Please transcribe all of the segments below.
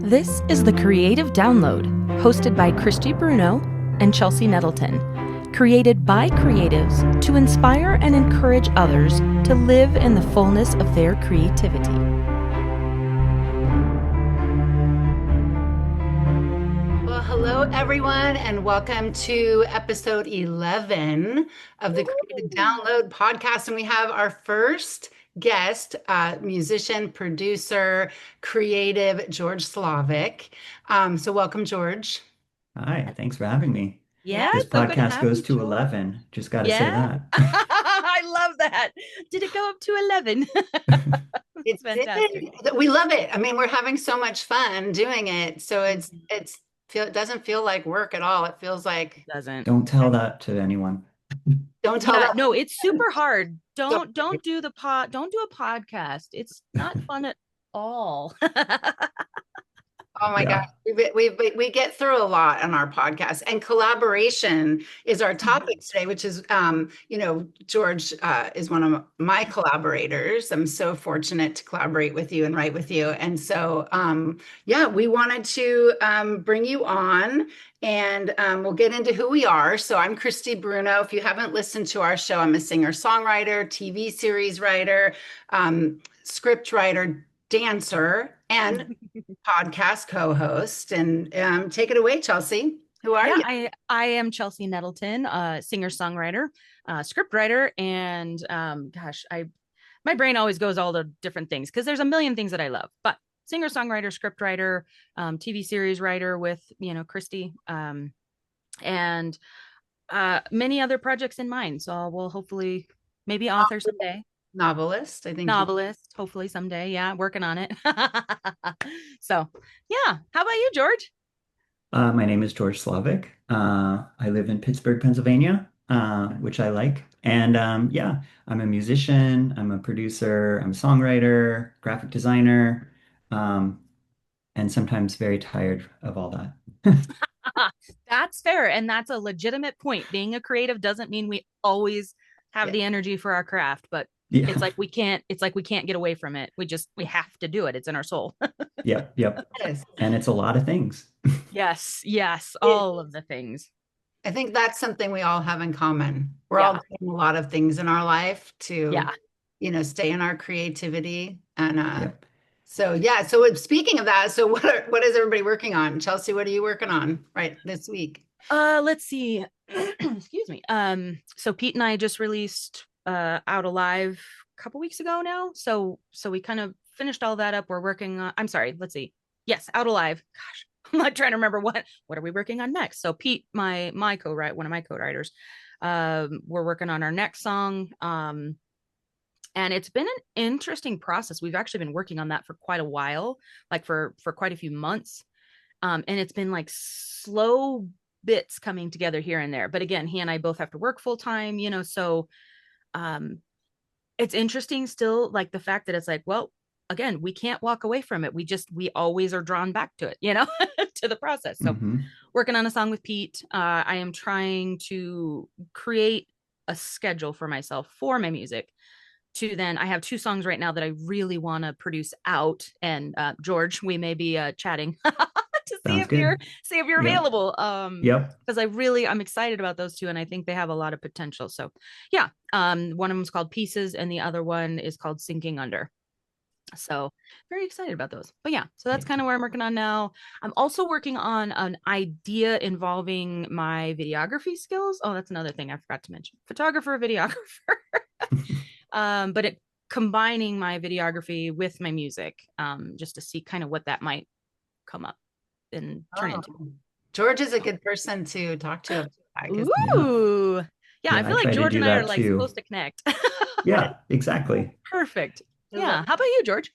This is the Creative Download, hosted by Christy Bruneau and Chelsea Nettleton. Created by creatives to inspire and encourage others to live in the fullness of their creativity. Well, hello, everyone, and welcome to episode 11 of the Creative Download podcast. And we have our first guest, musician, producer, creative, George Slavik. So welcome, George. Hi, thanks for having me. Yeah, This so good to podcast have goes you, to George. 11. Just got to say Yeah. that. I love that. Did it go up to 11? It's fantastic. We love it. I mean, we're having so much fun doing it. So it doesn't feel like work at all. It feels like Doesn't. Don't tell that to anyone. don't tell Yeah, that. no, it's super hard. Don't do a podcast. It's not fun at all. Oh my Yeah. God. We get through a lot on our podcast, and collaboration is our topic today, which is, George is one of my collaborators. I'm so fortunate to collaborate with you and write with you. And so, we wanted to bring you on and we'll get into who we are. So I'm Christy Bruneau. If you haven't listened to our show, I'm a singer-songwriter, TV series writer, script writer, dancer, and podcast co-host. And take it away, Chelsea. Who are you? I am Chelsea Nettleton, singer-songwriter, scriptwriter, and my brain always goes all the different things because there's a million things that I love. But singer-songwriter, scriptwriter, TV series writer with Christy, and many other projects in mind. So we'll hopefully maybe author someday. Novelist, I think. Novelist, hopefully someday. Yeah, working on it. So, yeah. How about you, George? My name is George Slavik. I live in Pittsburgh, Pennsylvania, which I like. And I'm a musician, I'm a producer, I'm a songwriter, graphic designer, and sometimes very tired of all that. That's fair. And that's a legitimate point. Being a creative doesn't mean we always have the energy for our craft, but Yeah. it's like we can't get away from it. We have to do it. It's in our soul. Yep. Yes. And it's a lot of things. Yes, all of the things. I think that's something we all have in common. We're all doing a lot of things in our life to, stay in our creativity. And so speaking of that, so what is everybody working on? Chelsea, what are you working on right this week? Let's see. Excuse me. So Pete and I just released Out Alive a couple weeks ago now. So we kind of finished all that up. We're working on, I'm sorry, let's see. Yes, Out Alive. Gosh, I'm not trying to remember what are we working on next. So Pete, my one of my co-writers, we're working on our next song. And it's been an interesting process. We've actually been working on that for quite a while, like for quite a few months. And it's been like slow bits coming together here and there. But again, he and I both have to work full time, so it's interesting still, like the fact that it's like, well, again, we can't walk away from it. We always are drawn back to it, to the process. So working on a song with Pete, I am trying to create a schedule for myself for my music to then, I have 2 songs right now that I really want to produce out. And George, we may be chatting to see if you're available. Because I'm excited about those 2, and I think they have a lot of potential. So one of them is called Pieces and the other one is called Sinking Under. So very excited about those. But so that's kind of where I'm working on now. I'm also working on an idea involving my videography skills. Oh, that's another thing I forgot to mention. Photographer, videographer. But combining my videography with my music, just to see kind of what that might come up and turn into. George is a good person to talk to. Ooh. Yeah, I feel like George and I are like supposed to connect. Yeah, exactly. Perfect. Yeah. How about you, George?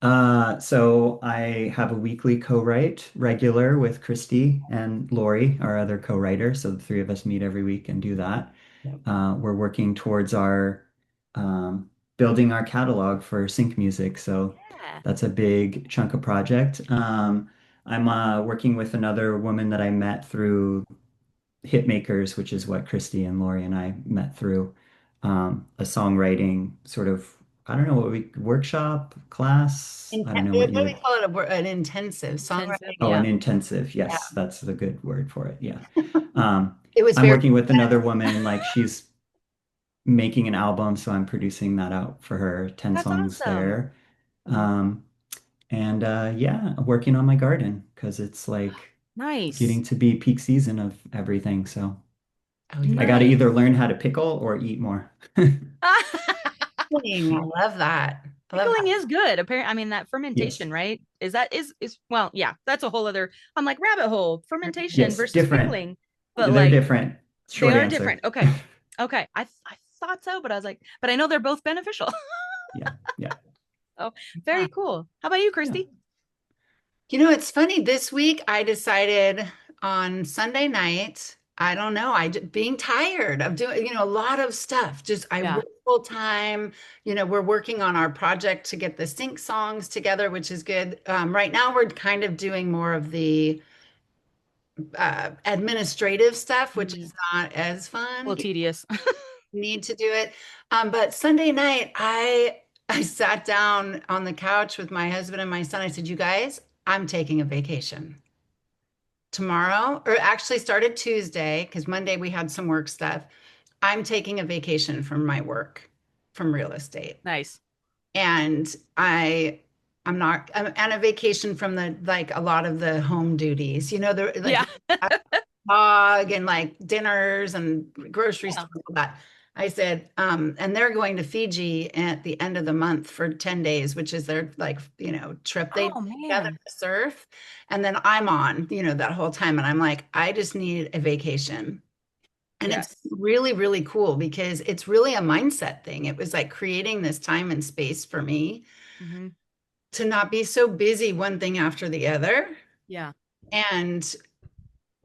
So I have a weekly co-write regular with Christy and Lori, our other co-writer. So the 3 of us meet every week and do that. We're working towards our building our catalog for sync music. So that's a big chunk of project. I'm working with another woman that I met through Hitmakers, which is what Christy and Lori and I met through, a songwriting sort of I don't know what we workshop class. I don't know what What you do we would. call it? An intensive Intensive. songwriting. Oh, Yeah. an intensive. Yeah. Yes, that's the good word for it. Yeah. Um, It was I'm very working with another woman, like she's making an album, so I'm producing that out for her, 10 That's songs awesome. there. Um, and yeah, working on my garden because it's like Nice. getting to be peak season of everything. So oh I yeah. got to Nice. either learn how to pickle or eat more. I love that. I love Pickling that. is good. Apparently, I mean that Yes. fermentation, right? Is well, yeah, that's a whole other. I'm like rabbit hole fermentation Yes, versus different. pickling, but They're like different. they Short are answer. different. Okay, okay. I thought so, but I was like, but I know they're both beneficial. Yeah, yeah, Oh, Yeah. very cool. How about you, yeah. Christy? It's funny. This week I decided on Sunday night, I don't know, being tired of doing, a lot of stuff. Just I Yeah. work full time. We're working on our project to get the sync songs together, which is good. Right now we're kind of doing more of the administrative stuff, which Mm, is not as a fun. little tedious. You need to do it. But Sunday night, I sat down on the couch with my husband and my son. I said, "You guys, I'm taking a vacation tomorrow, or actually started Tuesday because Monday we had some work stuff. I'm taking a vacation from my work from real estate. Nice. And I'm on a vacation from the like a lot of the home duties, the Yeah. like dog and like dinners and grocery Yeah. store, all that. I said, and they're going to Fiji at the end of the month for 10 days, which is their like, trip they do Oh together man. to surf. And then I'm on, that whole time. And I'm like, I just need a vacation. And it's Yes. really, really cool because it's really a mindset thing. It was like creating this time and space for me Hmm. to not be so busy one thing after the other. Yeah. And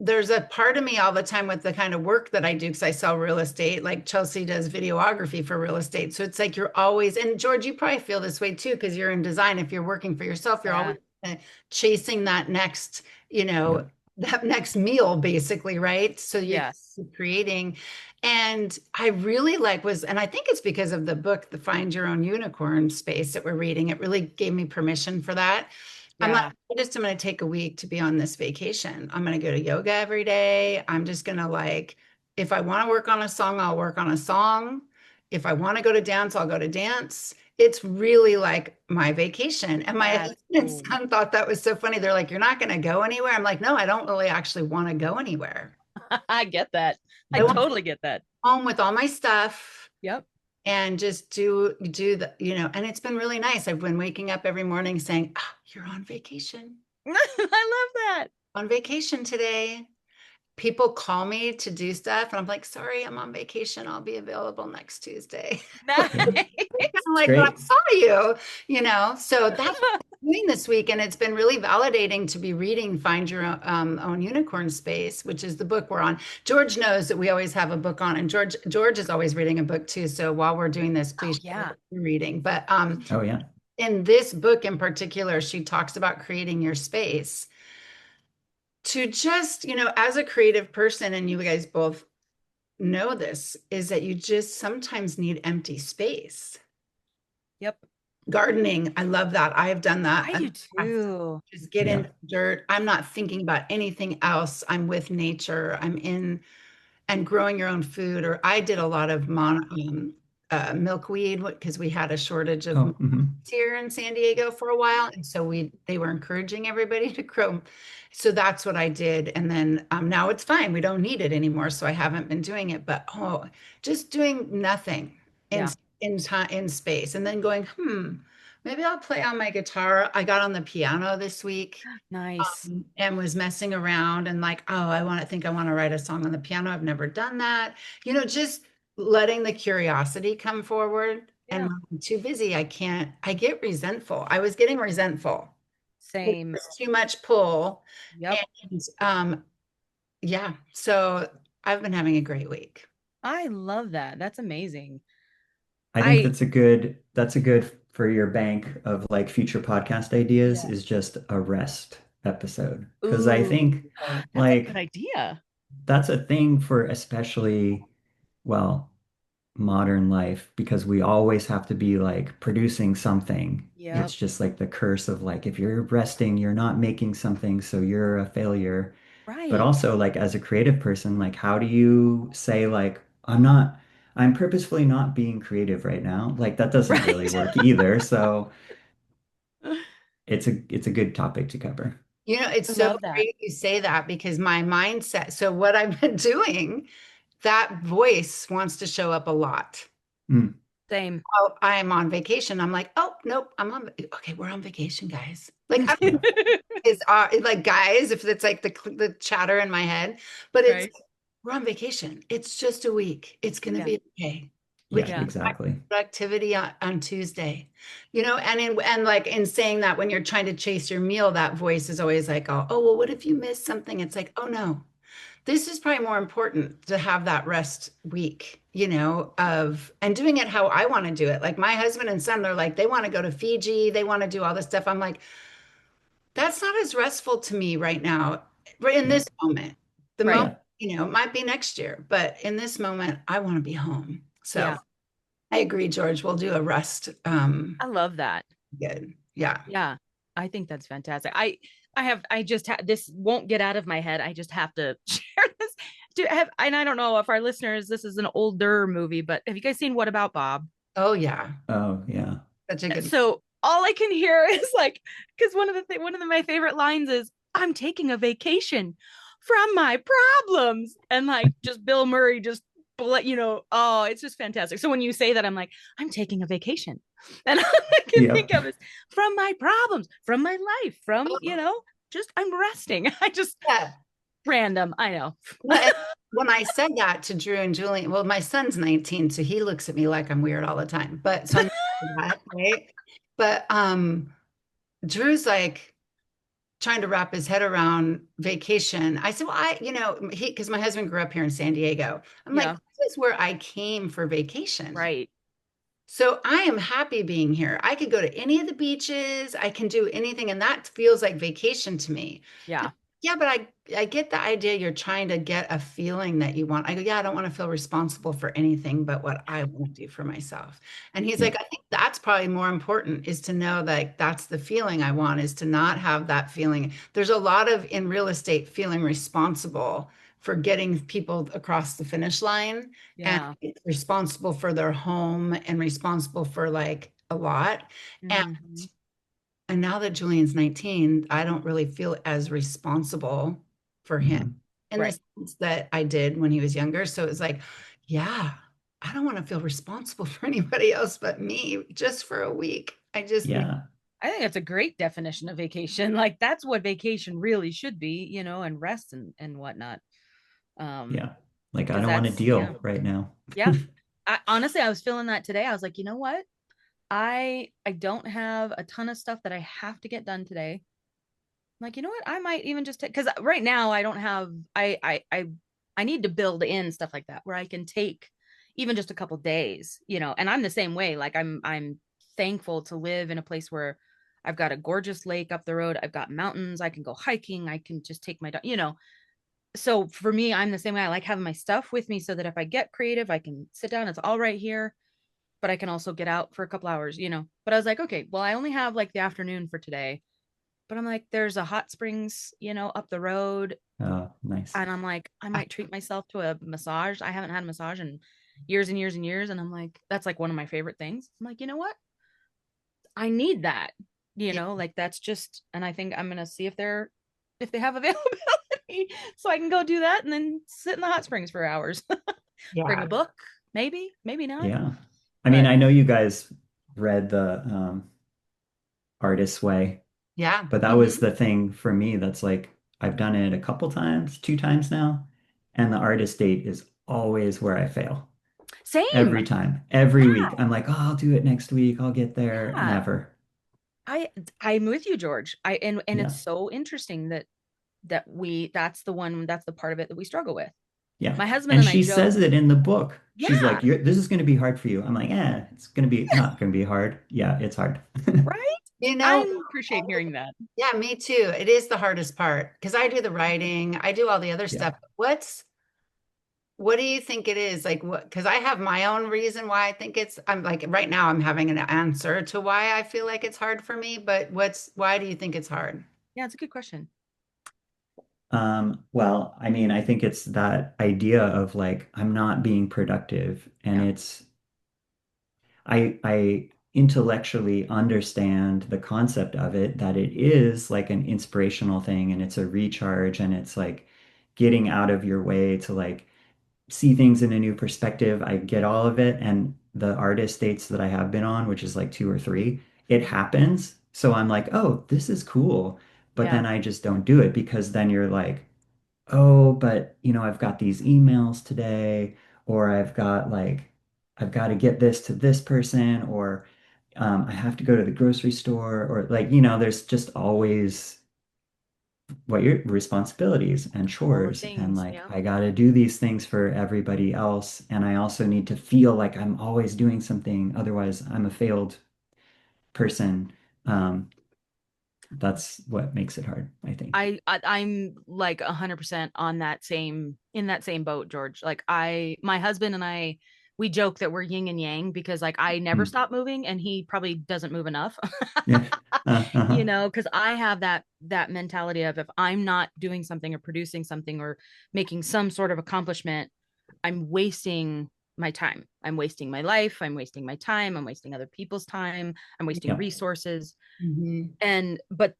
there's a part of me all the time with the kind of work that I do because I sell real estate, like Chelsea does videography for real estate. So it's like you're always, and George, you probably feel this way too, because you're in design. If you're working for yourself, you're Yeah. always chasing that next, Yep. that next meal, basically, right? So you're Yes. creating. And I really and I think it's because of the book, The Find Your Own Unicorn Space that we're reading. It really gave me permission for that. I'm like, Yeah. I'm going to take a week to be on this vacation. I'm going to go to yoga every day. I'm just going to if I want to work on a song, I'll work on a song. If I want to go to dance, I'll go to dance. It's really like my vacation. And my That's husband and cool. son thought that was so funny. They're like, you're not going to go anywhere. I'm like, no, I don't really actually want to go anywhere. I get that. I I want to Yeah. totally get that. go home with all my stuff Yep. and just do the, and it's been really nice. I've been waking up every morning saying, you're on vacation. I love that. On vacation today. People call me to do stuff, and I'm like, sorry, I'm on vacation. I'll be available next Tuesday. Yeah. I'm It's like, but I great. saw you. So that's what I'm doing this week. And it's been really validating to be reading Find Your Own Unicorn Space, which is the book we're on. George knows that we always have a book on, and George is always reading a book too. So while we're doing this, Oh please share yeah. what you're reading. But Oh, yeah. in this book in particular, she talks about creating your space to just, as a creative person, and you guys both know this, is that you just sometimes need empty space. Yep. Gardening, I love that. I have done that. I do too. Just get in Yeah. the dirt. I'm not thinking about anything else. I'm with nature. I'm in and growing your own food. Or I did a lot of milkweed because we had a shortage of Oh, hmm. here in San Diego for a while, and so they were encouraging everybody to grow. So that's what I did, and then now it's fine. We don't need it anymore, so I haven't been doing it. But just doing nothing in Yeah. time in space, and then going, maybe I'll play on my guitar. I got on the piano this week Nice. and was messing around and like, oh, I want to write a song on the piano. I've never done that. Just letting the curiosity come forward. And Yeah. when I'm too busy, I get resentful. I was getting resentful. Same. There's too much pull. Yep. And yeah, so I've been having a great week. I love that. That's amazing. I think I that's a good for your bank of like future podcast ideas Yeah. is just a rest episode. Because I Ooh, think that's a good like idea. that's a thing for especially, well, modern life because we always have to be like producing something. Yep. It's just like the curse of like if you're resting, you're not making something, so you're a failure. But Right. also like as a creative person, like how do you say like I'm purposefully not being creative right now? Like that doesn't really Right. work either. So it's a good topic to cover. It's I so love that. great you say that because my mindset, so what I've been doing, that voice wants to show up a lot. Mm, Same. Oh, I'm on vacation. I'm like, oh, nope, okay, we're on vacation, guys. Like, yeah. like, guys, if it's like the chatter in my head, but it's, Right. we're on vacation. It's just a week. It's going to Yeah. be okay. We Yeah, can Yeah. exactly. productivity on Tuesday, and like in saying that when you're trying to chase your meal, that voice is always like, oh, well, what if you miss something? It's like, oh no, this is probably more important to have that rest week, and doing it how I want to do it. Like my husband and son, they're like, they want to go to Fiji, they want to do all this stuff. I'm like, that's not as restful to me right now, right in Yeah. this moment. The moment, Right. Yeah. it might be next year, but in this moment, I want to be home. So Yeah. I agree, George. We'll do a rest. I love that. Good. Yeah. Yeah. I think that's fantastic. I just this won't get out of my head. I just have to share this. And I don't know if our listeners, this is an older movie, but have you guys seen What About Bob? Oh yeah. Oh, yeah. Such a good. So all I can hear is like, because my favorite lines is, "I'm taking a vacation from my problems," and like just Bill Murray just oh, it's just fantastic. So when you say that, I'm like, I'm taking a vacation, and all I can Yeah. think of is from my problems, from my life, from Oh, just I'm resting. I just yeah. random. I know. Well, and when I said that to Drew and Julian, well, my son's 19, so he looks at me like I'm weird all the time. But so I'm that, right? But Drew's like trying to wrap his head around vacation. I said, well, because my husband grew up here in San Diego. I'm like, Yeah. this is where I came for vacation. Right. So I am happy being here. I could go to any of the beaches. I can do anything, and that feels like vacation to me. Yeah. Yeah, but I get the idea you're trying to get a feeling that you want. I go, yeah, I don't want to feel responsible for anything but what I want to do for myself. And he's Yeah. like, I think that's probably more important is to know that that's the feeling I want is to not have that feeling. There's a lot of in real estate feeling responsible for getting people across the finish line and Yeah. responsible for their home and responsible for like a lot. And Mhm. and now that Julian's 19, I don't really feel as responsible for him Mhm. in the Right. sense that I did when he was younger. So it's like, yeah, I don't want to feel responsible for anybody else but me just for a week. I just need, Yeah. I think that's a great definition of vacation. Like that's what vacation really should be, and rest and whatnot. Yeah. Like I Because don't want to that's yeah, deal right now. yeah. Honestly, I was feeling that today. I was like, you know what? I don't have a ton of stuff that I have to get done today. I'm like, you know what? I might even just take because right now I don't have I need to build in stuff like that where I can take even just a couple days, and I'm the same way. Like I'm thankful to live in a place where I've got a gorgeous lake up the road. I've got mountains. I can go hiking. I can just take my dog. So for me, I'm the same way. I like having my stuff with me so that if I get creative, I can sit down. It's all right here, but I can also get out for a couple hours. But I was like, okay, well, I only have like the afternoon for today. But I'm like, there's a hot springs, up the road. Oh, nice. And I'm like, I might treat myself to a massage. I haven't had a massage in years and years and years. And I'm like, that's like one of my favorite things. I'm like, you know what? I need that. Like that's just, and I think I'm gonna see if they have availability so I can go do that and then sit in the hot springs for hours. Bring yeah, a book, maybe not. Yeah. I mean, But I know you guys read the Artist's Way, yeah. but that was mhm. the thing for me that's like I've done it a couple times, two times now, and the artist date is always where I fail. Same. Every time, every week. I'm like, oh, I'll do it next week. I'll get there. Yeah. Never. I I'm with you, George. And it's Yeah. so interesting that's the part of it that we struggle with. Yeah. My husband And and I she joke, says it in the book. She's yeah, like, this is going to be hard for you. I'm like, it's going to be not going to be hard. Yeah, it's hard. right? You I know, appreciate hearing that. yeah, me too. It is the hardest part because I do the writing, I do all the other Yeah. stuff. What do you think it is? Like what, because I have my own reason why I think I'm like right now I'm having an answer to why I feel like it's hard for me, but why do you think it's hard? Yeah, it's a good question. Well, I mean, I think it's that idea of like I'm not being productive, and Yeah. I intellectually understand the concept of it, that it is like an inspirational thing and it's a recharge and it's like getting out of your way to like see things in a new perspective. I get all of it. And the artist dates that I have been on, which is like two or three, it happens. So I'm like, oh, this is cool. But Yeah. then I just don't do it because then you're like, oh, but I've got these emails today, or I've got to get this to this person, or I have to go to the grocery store, or like, there's just always what your responsibilities and All the chores, and things. like Yeah. I got to do these things for everybody else, and I also need to feel like I'm always doing something, otherwise I'm a failed person. Um, that's what makes it hard, I think. I'm like 100% on that same in that same boat, George. Like my husband and I, we joke that we're yin and yang because like I never Hmm. stop moving and he probably doesn't move enough. Yeah. Uh-huh. Because I have that mentality of if I'm not doing something or producing something or making some sort of accomplishment, I'm wasting my time. I'm wasting my life. I'm wasting my time. I'm wasting other people's time. I'm wasting Yeah. resources. Mhm. And but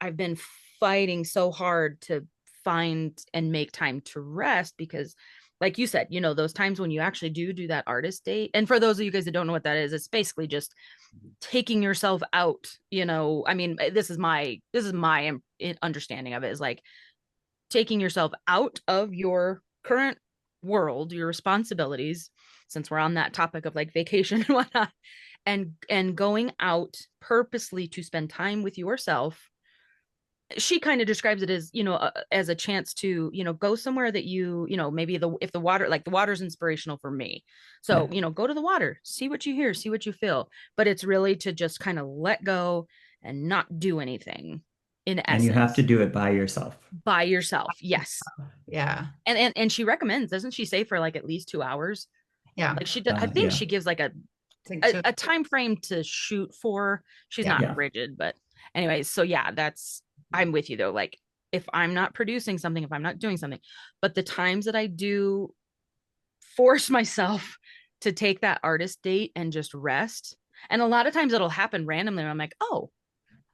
I've been fighting so hard to find and make time to rest because like you said, those times when you actually do that artist date. And for those of you guys that don't know what that is, it's basically just taking yourself out. I mean, this is my understanding of it, is like taking yourself out of your current world, your responsibilities, since we're on that topic of like vacation and whatnot, and going out purposely to spend time with yourself. She kind of describes it as, as a chance to, go somewhere that maybe if the water, like the water's inspirational for me. So, Yeah. go to the water, see what you hear, see what you feel. But it's really to just kind of let go and not do anything in And you have to essence do it by yourself. by yourself. Yes. Yeah. And she recommends, doesn't she say, for like at least 2 hours? Yeah. Like I think Yeah. she gives like Like to, a time frame to shoot for. She's yeah. not Yeah. rigid, but anyways, so yeah, I'm with you though. Like if I'm not producing something, if I'm not doing something, but the times that I do force myself to take that artist date and just rest, and a lot of times it'll happen randomly. I'm like, oh,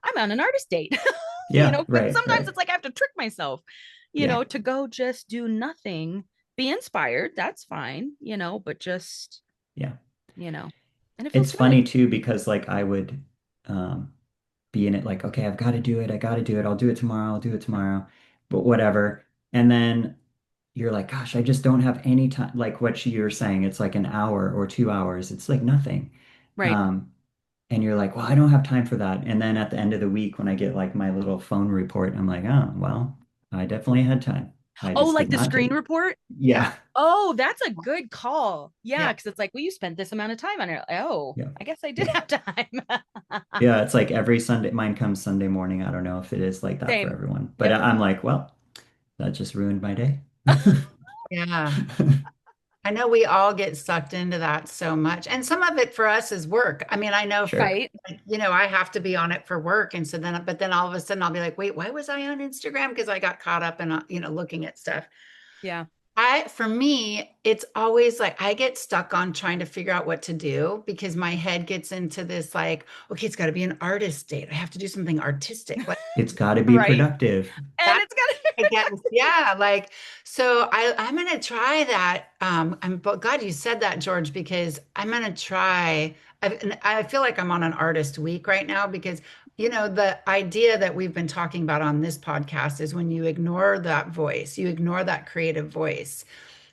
I'm on an artist date, Yeah. but Right. sometimes Right. it's like I have to trick myself, Yeah. to go just do nothing, be inspired. That's fine, but just, Yeah. you know, and it feels It's good. funny too because like I would um be in it like, okay, I've got to do it. I got to do it. I'll do it tomorrow. I'll do it tomorrow. But whatever. And then you're like, gosh, I just don't have any time. Like what you were saying, it's like an hour or 2 hours. It's like nothing. Right. Um, and you're like, well, I don't have time for that. And then at the end of the week, when I get like my little phone report, I'm like, oh, well, I definitely had time. I Oh, just like did the not screen take it. report. Yeah. Oh, that's a good call. Yeah, Yeah. because it's like, well, you spent this amount of time on it. Oh, Yeah. I guess I did Yeah. have time. Yeah. It's like every Sunday, mine comes Sunday morning. I don't know if it is like that for Same. everyone, but Yep. I'm like, well, that just ruined my day. Yeah. I know we all get sucked into that so much. And some of it for us is work. I mean, I know for, Sure. Right. like, I have to be on it for work. And so then, but then all of a sudden I'll be like, wait, why was I on Instagram? Because I got caught up in, looking at stuff. Yeah. For me, it's always like I get stuck on trying to figure out what to do because my head gets into this like, okay, it's got to be an artist date. I have to do something artistic. Like It's got to be Right. productive. And that it's got to I guess, yeah, like so I'm gonna try that. But God, you said that, George, because I'm gonna try. And I feel like I'm on an artist week right now because the idea that we've been talking about on this podcast is when you ignore that voice, you ignore that creative voice,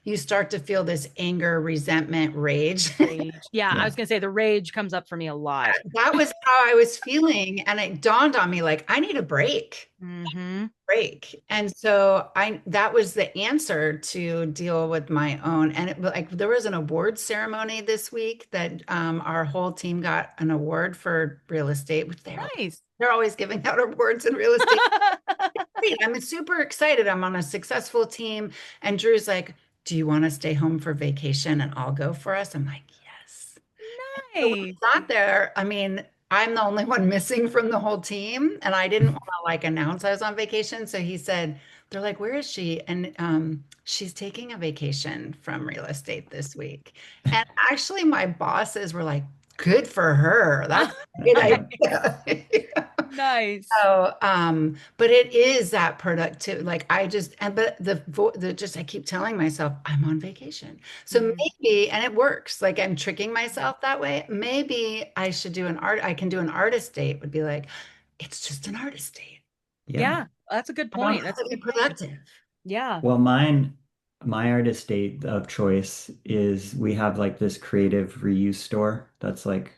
you start to feel this anger, resentment, rage. rage. Yeah, I Yeah. was gonna say the rage comes up for me a lot. That was how I was feeling, and it dawned on me like I need a Mm-hmm. break. And so that was the answer to deal with my own. And like there was an award ceremony this week that our whole team got an award for real estate, which Nice. they're always giving out awards in real estate. I'm super excited. I'm on a successful team. And Drew's like, do you want to stay home for vacation and I'll go for us? I'm like, yes. So when we Nice. got there, I mean, I'm the only one missing from the whole team, and I didn't want to like announce I was on vacation. So he said, they're like, where is she? And she's taking a vacation from real estate this week. And actually, my bosses were like, good for her. That's a good idea. Nice. So, but it is that productive. Like I just, and but the just I keep telling myself I'm on vacation. So Mhm. maybe, and it works. Like I'm tricking myself that way. Maybe I should do I can do an artist date. Would be like, it's just an artist date. Yeah. Yeah, that's a good I don't point. have That's a to be good point. productive. Yeah. Well, my artist date of choice is we have like this creative reuse store that's like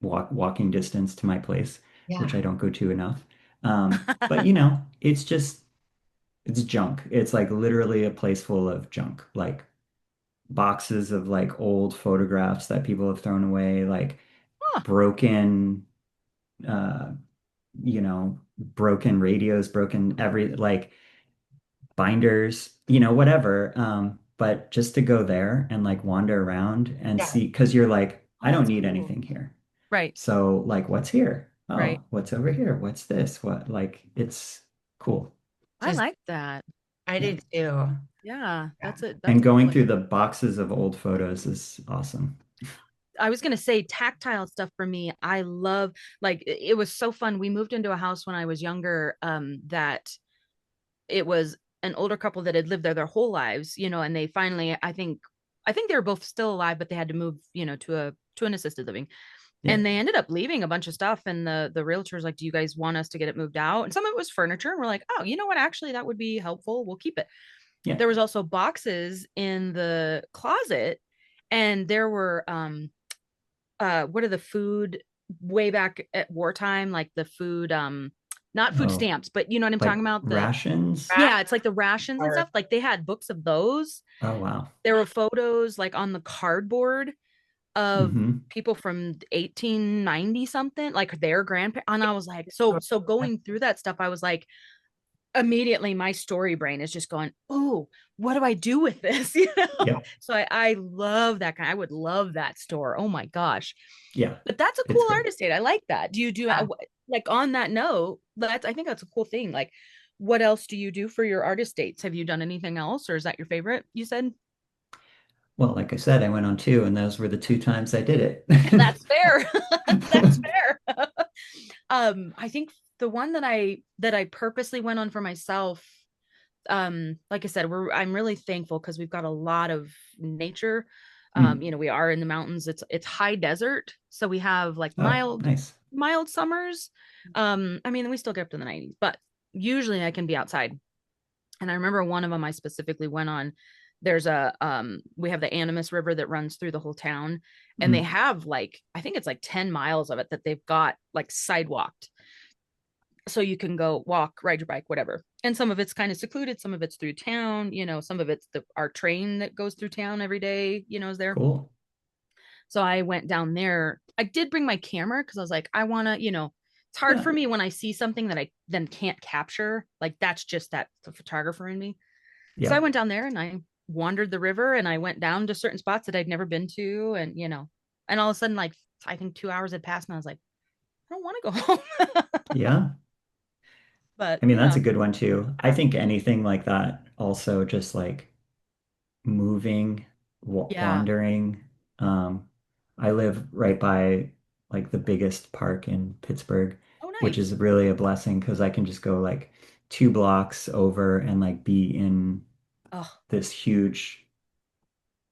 walking distance to my place, which Yeah. I don't go to enough. But you know, it's junk. It's like literally a place full of junk, like boxes of like old photographs that people have thrown away, like Huh. broken, uh, broken radios, broken like binders, whatever. But just to go there and like wander around and Yeah. see, because you're like, Oh, I don't that's need cool. anything here. Right. So like, what's here? Right. Oh, what's over here? What's this? What, like, it's cool. I Just like that. I Yeah. do too. Yeah, Yeah. that's And a cool going through idea. the boxes of old photos is awesome. I was gonna say tactile stuff for me. I love like it was so fun. We moved into a house when I was younger, that it was an older couple that had lived there their whole lives, and they finally, I think they were both still alive, but they had to move, to an assisted living. Yeah. And they ended up leaving a bunch of stuff. And the realtor's like, do you guys want us to get it moved out? And some of it was furniture. And we're like, oh, you know what? Actually, that would be helpful. We'll keep it. Yeah. There was also boxes in the closet, and there were what are the food way back at wartime, like the food, not food Oh, stamps, but you know what I'm like talking about? rations. Rat Yeah, it's like the rations and or stuff. Like they had books of those. Oh, wow. There were photos like on the cardboard of Hmm. people from 1890 something, like their grandparents. And I was like, so going through that stuff, I was like, immediately my story brain is just going, oh, what do I do with this? Yep. So I love that kind. I would love that store. Oh my gosh. Yeah. But that's a It's cool great. artist date. I like that. Do you do yeah. like on that note? I think that's a cool thing. Like, what else do you do for your artist dates? Have you done anything else, or is that your favorite? You said Well, like I said, I went on two, and those were the two times I did that's fair. That's it. fair. I think the one that I purposely went on for myself, like I said, I'm really thankful because we've got a lot of nature. Mm. We are in the mountains. It's high desert, so we have like Oh, mild nice. mild summers. I mean, we still get up to the 90s, but usually I can be outside. And I remember one of them I specifically went on. There's we have the Animas River that runs through the whole town, and they Mm. have like, I think it's like 10 miles of it that they've got like sidewalked. So you can go walk, ride your bike, whatever. And some of it's kind of secluded, some of it's through town, some of it's our train that goes through town every day, is there. Cool. So I went down there. I did bring my camera because I was like, I want to, it's hard Yeah. for me when I see something that I then can't capture. Like that's just that the photographer in me. So I Yep. went down there and I wandered the river and I went down to certain spots that I'd never been to. And, and all of a sudden, like, I think 2 hours had passed and I was like, I don't want to go home. Yeah. But I mean, that's yeah, a good one too. I think anything like that, also just like moving, yeah. wandering. Um, I live right by like the biggest park in Pittsburgh, Oh, which is nice. really a blessing because I can just go like 2 blocks over and like be in Oh, this huge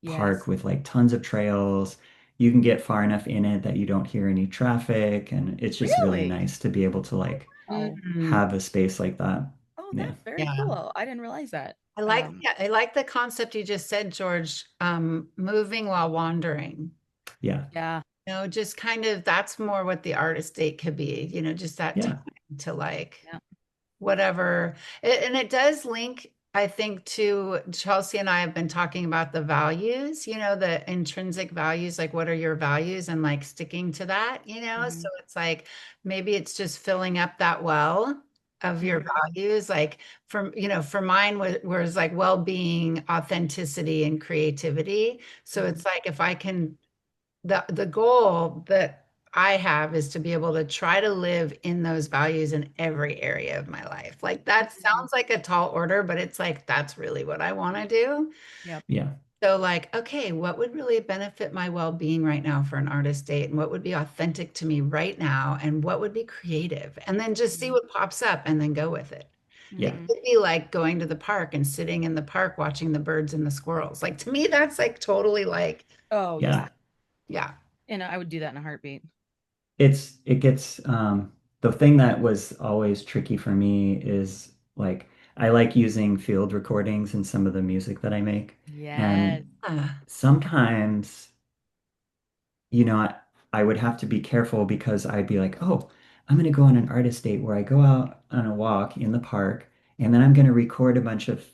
park yes. with like tons of trails. You can get far enough in it that you don't hear any traffic, and it's just really Really? nice to be able to like Oh, Mm, have a space like that. oh, Yeah. that's very yeah. cool. I didn't realize that. I like the concept you just said, George, moving while wandering. Yeah. Yeah. Just kind of that's more what the artist date could be, just that time Yeah. to like Yeah. whatever. And it does link, I think, to Chelsea and I have been talking about the values, the intrinsic values, like what are your values and like sticking to that. So Mhm. it's like maybe it's just filling up that well of your values. Like for mine was like well-being, authenticity, and creativity. So it's like if I can, the goal that I have is to be able to try to live in those values in every area of my life. Like that sounds like a tall order, but it's like that's really what I want to do. Yep. Yeah. So like, okay, what would really benefit my well-being right now for an artist date? And what would be authentic to me right now? And what would be creative? And then just see what pops up and then go with it. It Yeah. could be like going to the park and sitting in the park watching the birds and the squirrels. Like to me, that's like totally like, Oh Yeah. yeah. and I would do that in a heartbeat. It gets the thing that was always tricky for me is like I like using field recordings in some of the music that I make. Yes. And sometimes, I would have to be careful because I'd be like, oh, I'm going to go on an artist date where I go out on a walk in the park and then I'm going to record a bunch of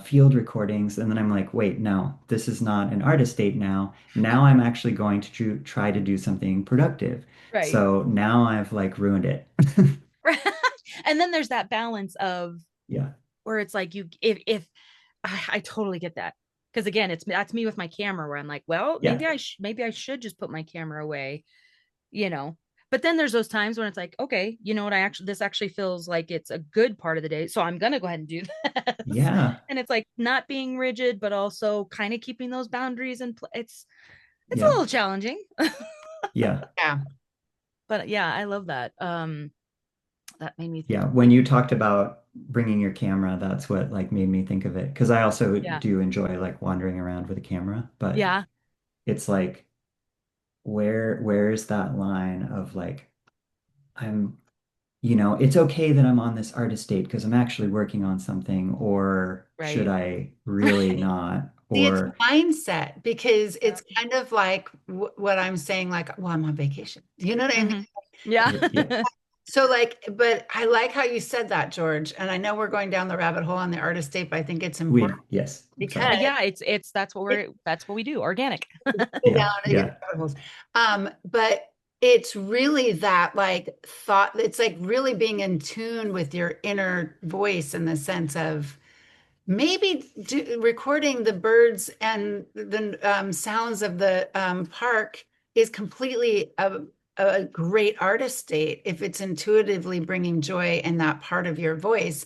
field recordings. And then I'm like, wait, no, this is not an artist date now. Now I'm actually going to try to do something productive. Right. So now I've like ruined it. And then there's that balance of Yeah. where it's like if I totally get that. Because again, that's me with my camera where I'm like, well, Yeah. maybe I should just put my camera away, you know. But then there's those times when it's like, okay, you know what, this actually feels like it's a good part of the day. So I'm gonna go ahead and do this. Yeah. And it's like not being rigid, but also kind of keeping those boundaries and it's a Yeah. little challenging. Yeah. Yeah. But yeah, I love that. That made me think Yeah, of when you talked about bringing your camera, that's what like made me think of it. Because I also yeah. do enjoy like wandering around with a camera, but Yeah. it's like where's that line of like I'm, it's okay that I'm on this artist date because I'm actually working on something, or should Right. I really not? See, it's Or mindset because Yeah. it's kind of like what I'm saying, like, well, I'm on vacation. You know what I mean? Mhm. Yeah. yeah, So like, but I like how you said that, George. And I know we're going down the rabbit hole on the artist tape. I think it's important yes, because sorry. Yeah, it's that's what we do, organic. go Yeah, down and get yeah, the rabbit holes. But it's really that like thought, it's like really being in tune with your inner voice in the sense of maybe recording the birds and the sounds of the park is completely a great artist state if it's intuitively bringing joy in that part of your voice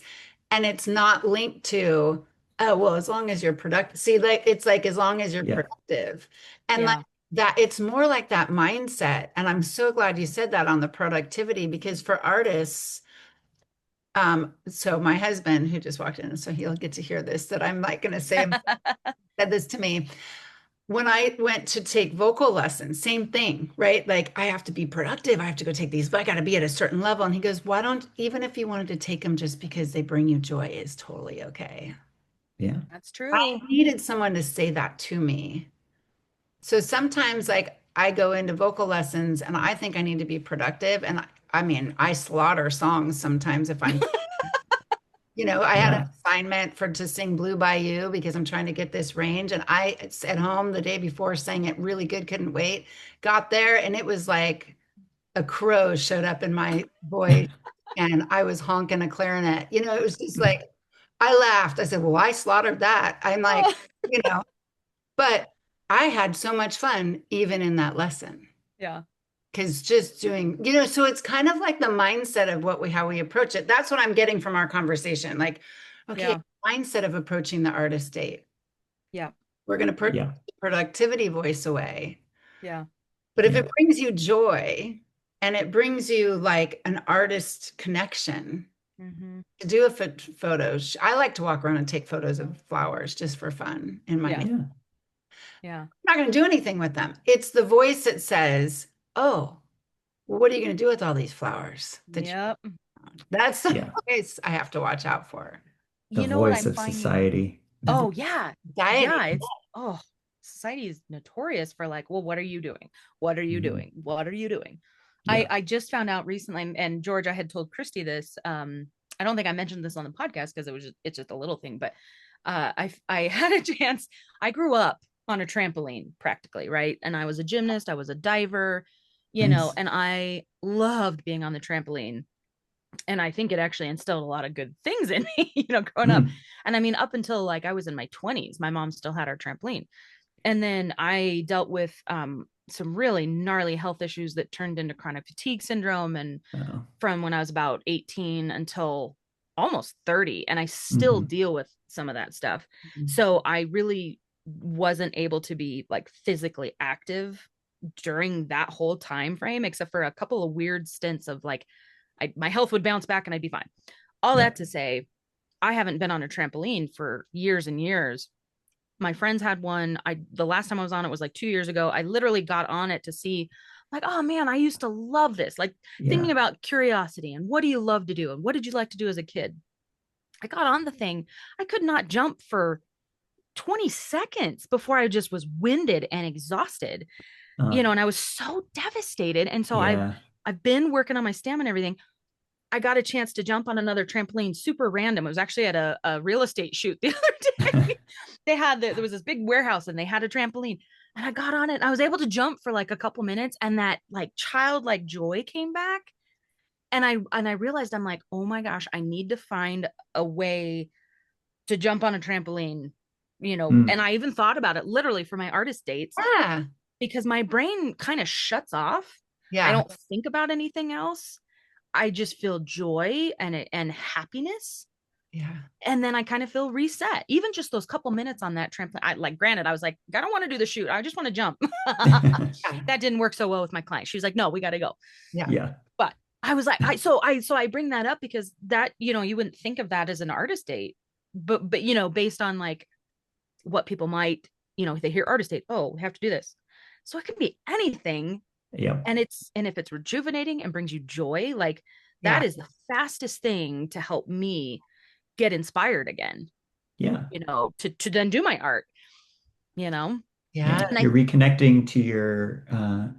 and it's not linked to, oh, well, as long as you're productive. See, like it's like as long as you're yeah, productive. And like Yeah. that, it's more like that mindset. And I'm so glad you said that on the productivity because for artists, so my husband who just walked in, so he'll get to hear this, that I'm like going to say, said this to me. When I went to take vocal lessons, same thing, right? Like I have to be productive. I have to go take these, but I got to be at a certain level. And he goes, why don't, even if you wanted to take them just because they bring you joy is totally okay. yeah, That's I true. needed someone to say that to me. So sometimes like I go into vocal lessons and I think I need to be productive. And I mean, I slaughter songs sometimes if I'm I had an yeah, assignment to sing Blue by You because I'm trying to get this range. And I at home the day before sang it really good, couldn't wait. Got there and it was like a crow showed up in my voice and I was honking a clarinet. It was just like I laughed. I said, well, I slaughtered that. I'm like, Oh, you know, but I had so much fun even in that lesson. yeah. Because just doing, so it's kind of like the mindset of how we approach it. That's what I'm getting from our conversation. Like, okay, Yeah. mindset of approaching the artist date. Yeah. We're going to put yeah, the productivity voice away. Yeah. But if yeah, it brings you joy and it brings you like an artist connection Hmm. to do a photo, I like to walk around and take photos of flowers just for fun in my, Yeah. I'm yeah, Yeah. not going to do anything with them. It's the voice that says, oh, well, what are you going to do with all these flowers that Yep. that's the yeah. voice I have to watch out for. The You know what voice I'm of finding? society. Oh, yeah. Anxiety. Yeah. Society is notorious for like, well, what are you doing? What are you Mhm. doing? What are you doing? I Yeah. I just found out recently, and George, I had told Christy this. I don't think I mentioned this on the podcast because it's just a little thing, but I had a chance. I grew up on a trampoline practically, right? And I was a gymnast, I was a diver, Nice. and I loved being on the trampoline. And I think it actually instilled a lot of good things in me, growing up. Mm. And I mean, up until like I was in my 20s, my mom still had our trampoline. And then I dealt with some really gnarly health issues that turned into chronic fatigue syndrome. And Oh. from when I was about 18 until almost 30, and I still Mm-hmm. deal with some of that stuff. Mhm. So I really wasn't able to be like physically active during that whole time frame, except for a couple of weird stints of like my health would bounce back and I'd be fine. All Yeah. that to say, I haven't been on a trampoline for years and years. My friends had one. The last time I was on it was like 2 years ago. I literally got on it to see, like, oh man, I used to love this. Like thinking Yeah. about curiosity and what do you love to do and what did you like to do as a kid? I got on the thing. I could not jump for 20 seconds before I just was winded and exhausted, Uh, and I was so devastated. And so yeah. I've been working on my stamina and everything. I got a chance to jump on another trampoline, super random. It was actually at a real estate shoot the other day. There was this big warehouse and they had a trampoline, and I got on it. And I was able to jump for like a couple minutes, and that like childlike joy came back. And I realized, I'm like, oh my gosh, I need to find a way to jump on a trampoline, Mm. and I even thought about it literally for my artist dates, Yeah. because my brain kind of shuts off. I Yeah. don't think about anything else. I just feel joy and happiness. Yeah. And then I kind of feel reset. Even just those couple minutes on that trampoline. Granted, I was like, I don't want to do the shoot. I just want to jump. That didn't work so well with my client. She was like, no, we got to go. Yeah. Yeah. But I was like, I bring that up because that, you wouldn't think of that as an artist date, but based on like what people might, if they hear artist date, oh, we have to do this. So it could be anything. Yep. And if it's rejuvenating and brings you joy, like that Yeah. is the fastest thing to help me get inspired again, Yeah. to then do my art, Yeah. Yeah. and You're reconnecting to your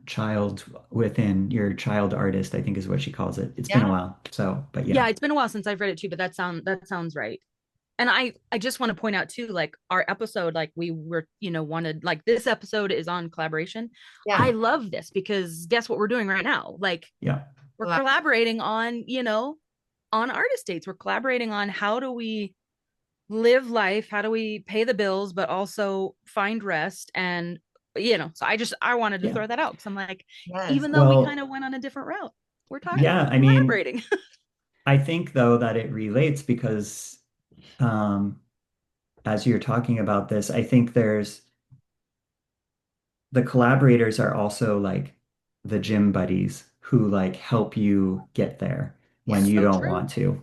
child within your child artist, I think is what she calls it. It's been a Yeah. while. So, but yeah, yeah. it's been a while since I've read it too, but that sounds right. And I just want to point out too, like our episode, like we were, wanted, like this episode is on collaboration. Yeah. I love this because guess what we're doing right now? Like Yeah. we're collaborating on, on artist dates. We're collaborating on how do we live life, how do we pay the bills, but also find rest. And, so I wanted to Yeah. throw that out because I'm like, Yes. even though we kind Well, of went on a different route, we're talking, yeah, we're I mean, collaborating. I think though that it relates because um as you're talking about this, I think there's the collaborators are also like the gym buddies who like help you get there when Yeah. you So don't true. want to.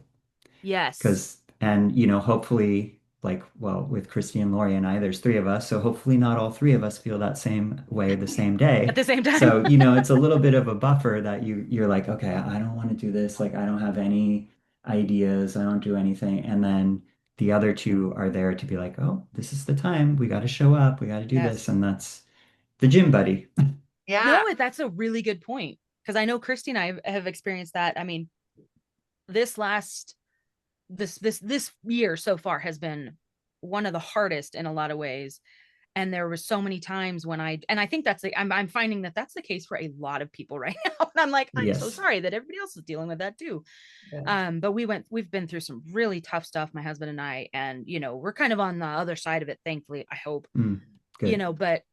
Yes. Because, and hopefully, like, well, with Christy and Lori and I, there's three of us. So hopefully, not all three of us feel that same way the same At day. the same time. So, it's a little bit of a buffer that you're like, okay, I don't want to do this. Like, I don't have any ideas. I don't do anything. And then the other two are there to be like, oh, this is the time. We got to show up. We got to do this. Yes. And that's the gym buddy. Yeah. No, that's a really good point. Because I know Christy and I have experienced that. I mean, this last this year so far has been one of the hardest in a lot of ways. And there were so many times when and I think that's like I'm finding that that's the case for a lot of people right now. And I'm like, I'm so Yes. sorry that everybody else is dealing with that too. Yeah. But we've been through some really tough stuff, my husband and I, and we're kind of on the other side of it, thankfully, I hope. Mm, good. But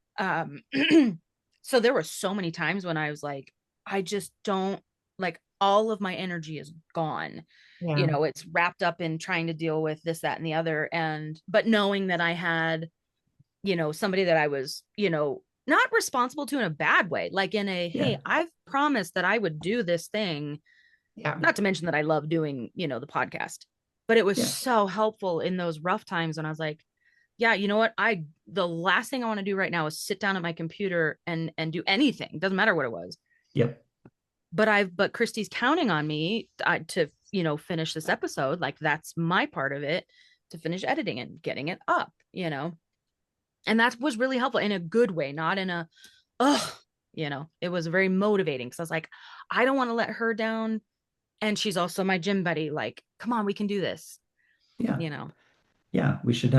so there were so many times when I was like, I just don't, like, all of my energy is gone. Yeah. It's wrapped up in trying to deal with this, that, and the other. But knowing that I had, somebody that I was, not responsible to in a bad way, like in a, Yeah. hey, I've promised that I would do this thing. Yeah. Not to mention that I love doing, the podcast, but it was Yeah. so helpful in those rough times when I was like, yeah, you know what? The last thing I want to do right now is sit down at my computer and do anything. Doesn't matter what it was. Yep. But Christy's counting on me to, finish this episode. Like that's my part of it, to finish editing and getting it up, and that was really helpful in a good way, not in a, it was very motivating because I was like, I don't want to let her down. And she's also my gym buddy. Like, come on, we can do this. Yeah. Yeah. We should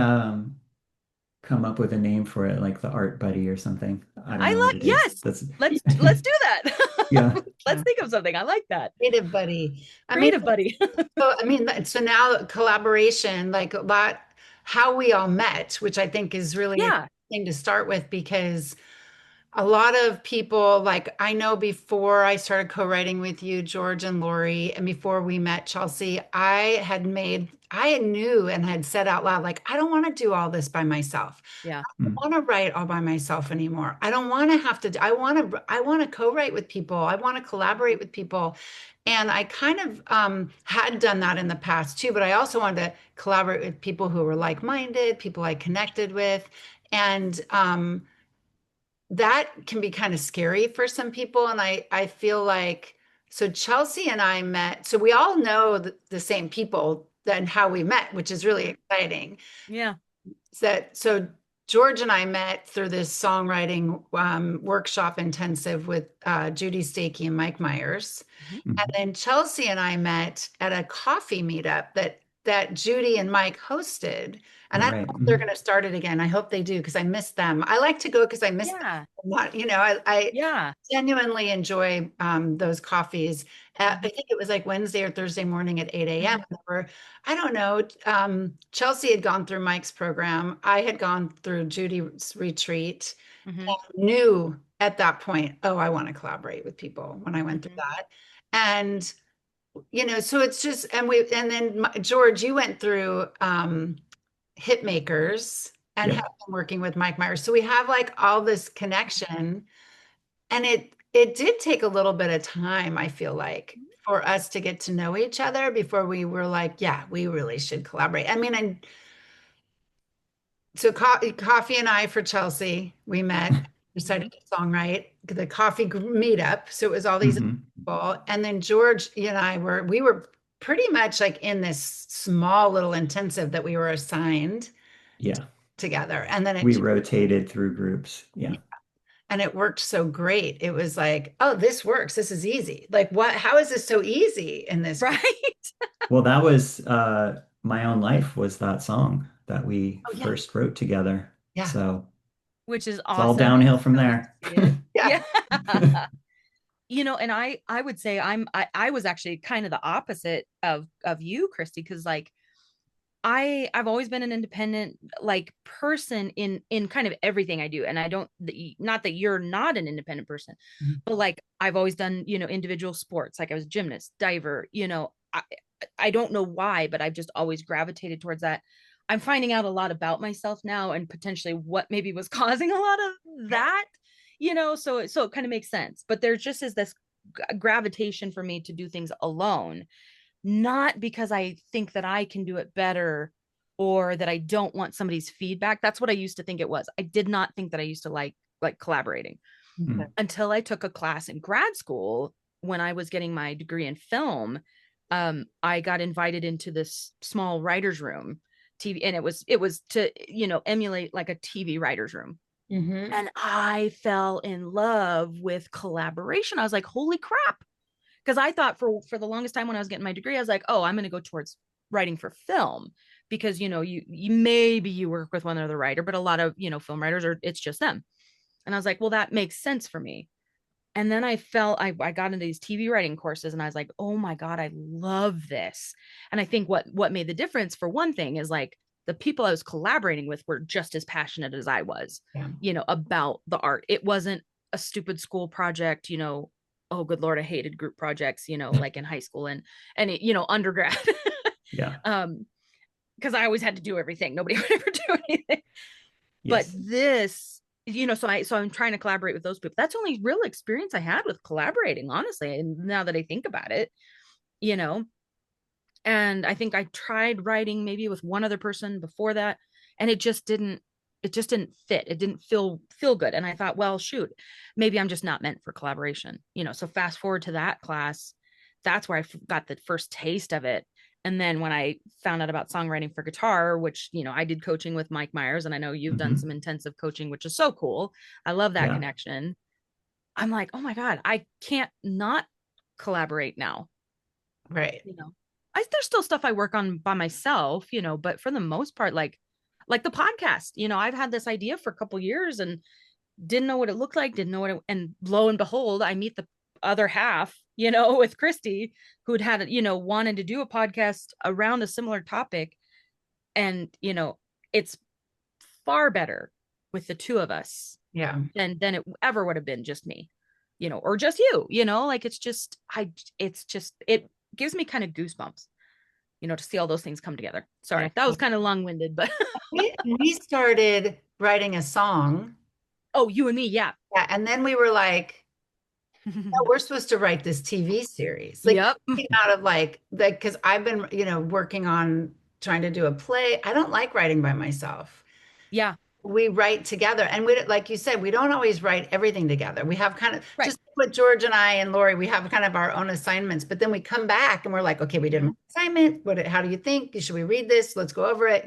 come up with a name for it, like the art buddy or something. I don't I know what like, it is. yes, That's let's do that. yeah. Let's think of something. I like that. Creative buddy. I mean, Creative buddy. so now collaboration, like a lot, how we all met, which I think is really Yeah. interesting to start with, because a lot of people, like I know before I started co-writing with you, George and Lori, and before we met Chelsea, I knew and had said out loud, like, I don't want to do all this by myself. Yeah. I don't want to write all by myself anymore. I don't want to have to, I want to co-write with people. I want to collaborate with people. And I kind of had done that in the past too, but I also wanted to collaborate with people who were like-minded, people I connected with. And that can be kind of scary for some people. And I feel like, so Chelsea and I met, so we all know the same people and how we met, which is really exciting. Yeah. So George and I met through this songwriting workshop intensive with Judy Stakee and Meiers. Mm-hmm. And then Chelsea and I met at a coffee meetup that Judy and Mike hosted. And I don't know if they're going to start it again. I hope they do, because I miss them. I like to go because I miss them a lot. I genuinely enjoy those coffees. I think it was like Wednesday or Thursday morning at 8 a.m. Or I don't know. Chelsea had gone through Mike's program. I had gone through Judy's retreat. And knew at that point, oh, I want to collaborate with people when I went through that. And so it's just, and then George, you went through Hitmakers and have been working with Mike Meiers. So we have like all this connection, and it did take a little bit of time, I feel like, for us to get to know each other before we were like, yeah, we really should collaborate. I mean, so Coffee and I for Chelsea, we met, decided to songwrite the coffee meetup. So it was all these people. And then George and I we were pretty much like in this small little intensive that we were assigned together. And then we rotated through groups. Yeah. And it worked so great. It was like, oh, this works. This is easy. Like, how is this so easy in this? Right. Well, that was My Own Life was that song that we first wrote together. Yeah. So which is awesome. It's all downhill from there. Yeah. And I would say I was actually kind of the opposite of you, Christy, because like I've always been an independent like person in kind of everything I do. And I don't, not that you're not an independent person, but like I've always done, individual sports. Like I was a gymnast, diver, I don't know why, but I've just always gravitated towards that. I'm finding out a lot about myself now, and potentially what maybe was causing a lot of that, so it kind of makes sense. But there just is this gravitation for me to do things alone, not because I think that I can do it better or that I don't want somebody's feedback. That's what I used to think it was. I did not think that I used to like collaborating until I took a class in grad school when I was getting my degree in film. I got invited into this small writer's room TV, and it was to, emulate like a TV writer's room. And I fell in love with collaboration. I was like, holy crap. Because I thought for the longest time when I was getting my degree, I was like, oh, I'm going to go towards writing for film, because, you maybe you work with one other writer, but a lot of, film writers it's just them. And I was like, well, that makes sense for me. And then I got into these TV writing courses, and I was like, oh my God, I love this. And I think what made the difference, for one thing, is like the people I was collaborating with were just as passionate as I was, about the art. It wasn't a stupid school project, oh, good Lord, I hated group projects, like in high school and undergrad. Because I always had to do everything. Nobody would ever do anything. But this, so I'm trying to collaborate with those people. That's the only real experience I had with collaborating, honestly. And now that I think about it, and I think I tried writing maybe with one other person before that, and it just didn't fit. It didn't feel good. And I thought, well, shoot, maybe I'm just not meant for collaboration, so fast forward to that class, that's where I got the first taste of it. And then when I found out about songwriting for guitar, which, I did coaching with Mike Meiers, and I know you've done some intensive coaching, which is so cool. I love that connection. I'm like, oh my God, I can't not collaborate now. Right. There's still stuff I work on by myself, but for the most part, like like the podcast, I've had this idea for a couple years and didn't know what it looked like, didn't know what it, and lo and behold, I meet the other half, with Christy, who'd had, wanted to do a podcast around a similar topic. And, it's far better with the two of us Yeah. than it ever would have been just me, or just you, like it gives me kind of goosebumps, to see all those things come together. Sorry, Yeah. that was kind of long-winded, but We started writing a song. oh, you and me, yeah. Yeah. And then we were like, no, we're supposed to write this TV series. Like Yep. out of like because I've been, working on trying to do a play. I don't like writing by myself. Yeah. We write together, and we, like you said, we don't always write everything together. We have kind of Right. just with George and I and Lori, we have kind of our own assignments, but then we come back and we're like, okay, we did an assignment. How do you think? Should we read this? Let's go over it.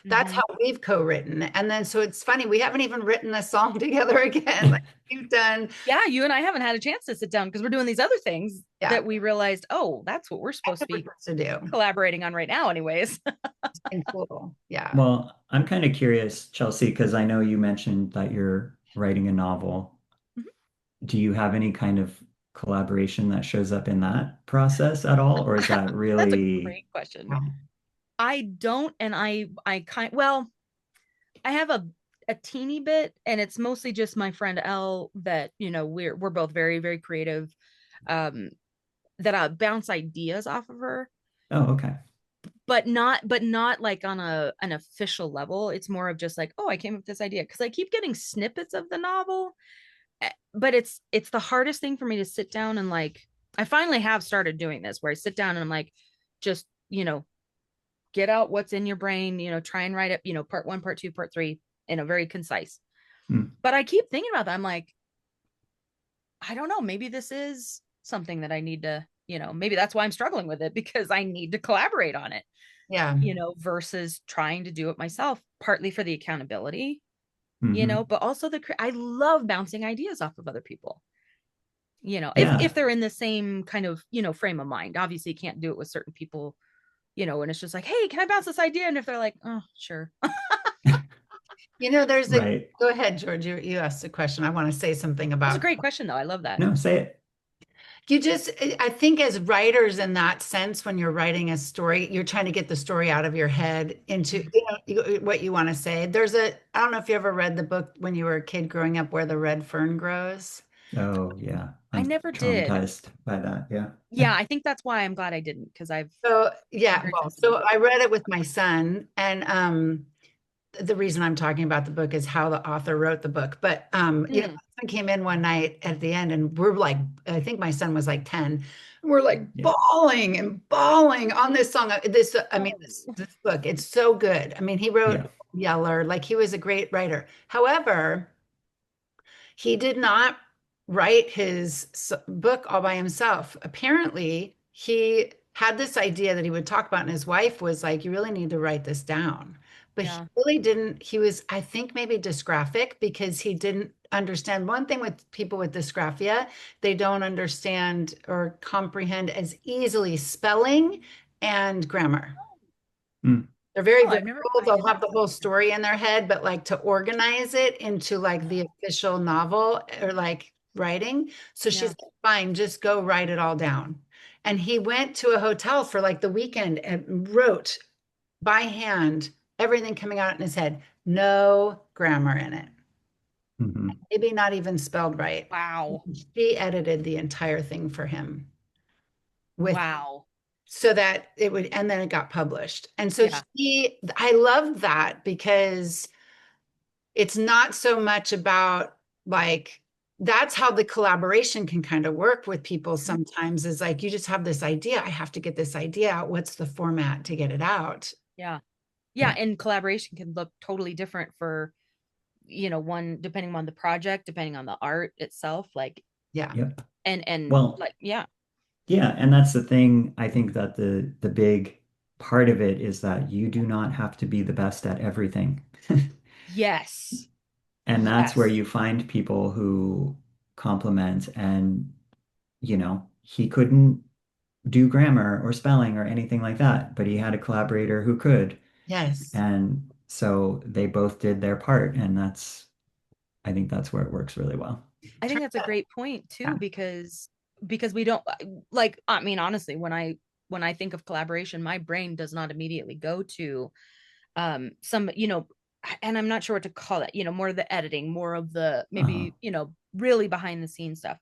That's how we've co-written. And then, so it's funny, we haven't even written a song together again. Like you've done. Yeah. You and I haven't had a chance to sit down because we're doing these other things that we realized, oh, that's what we're supposed to be collaborating on right now anyways. Cool. Yeah. Well, I'm kind of curious, Chelsea, because I know you mentioned that you're writing a novel. Do you have any kind of collaboration that shows up in that process at all? Or is that really... That's a great question. I don't, and I have a teeny bit, and it's mostly just my friend Elle that, we're both very, very creative, that I bounce ideas off of her. Oh, okay. But not like on an official level. It's more of just like, oh, I came up with this idea, because I keep getting snippets of the novel, but it's the hardest thing for me to sit down and like, I finally have started doing this where I sit down and I'm like, just, get out what's in your brain, try and write it, part 1, part 2, part 3 in a very concise. But I keep thinking about that. I'm like, I don't know, maybe this is something that I need to, maybe that's why I'm struggling with it, because I need to collaborate on it. Yeah. Versus trying to do it myself, partly for the accountability, Mm-hmm. but also I love bouncing ideas off of other people, if they're in the same kind of, frame of mind. Obviously you can't do it with certain people, and it's just like, hey, can I bounce this idea? And if they're like, oh, sure. There's go ahead, George, you asked a question. I want to say something about. That's a great question though. I love that. No, say it. I think as writers, in that sense, when you're writing a story, you're trying to get the story out of your head into what you want to say. I don't know if you ever read the book when you were a kid growing up, Where the Red Fern Grows. Oh, yeah. I never did. Traumatized by that. Yeah. Yeah. I think that's why I'm glad I didn't, because so I read it with my son, and the reason I'm talking about the book is how the author wrote the book. But my son came in one night at the end, and we're like, I think my son was like 10. And we're like bawling and bawling on this song. This book, it's so good. I mean, he wrote Yeller, like he was a great writer. However, he did not write his book all by himself. Apparently, he had this idea that he would talk about, and his wife was like, you really need to write this down. But he really didn't. He was, I think, maybe dysgraphic, because he didn't understand. One thing with people with dysgraphia, they don't understand or comprehend as easily spelling and grammar. They're very visual. They'll have the whole story in their head, but like to organize it into like the official novel or like writing. So she's like, fine, just go write it all down. And he went to a hotel for like the weekend and wrote by hand everything coming out in his head, no grammar in it. Maybe not even spelled right. Wow. She edited the entire thing for him. Wow. So that it would, and then it got published. And so I love that, because it's not so much about like, that's how the collaboration can kind of work with people sometimes, is like, you just have this idea. I have to get this idea out. What's the format to get it out? Yeah. And collaboration can look totally different for, one, depending on the project, depending on the art itself. Like, and well, like, yeah. And that's the thing. I think that the big part of it is that you do not have to be the best at everything. Yes. And that's where you find people who complement, and, he couldn't do grammar or spelling or anything like that, but he had a collaborator who could. Yes. And So they both did their part, and I think that's where it works really well. I think that's a great point Yeah. too, because we don't like, I mean, honestly, when I think of collaboration, my brain does not immediately go to some, and I'm not sure what to call it, more of the editing, more of the Uh-huh. maybe, really behind the scenes stuff,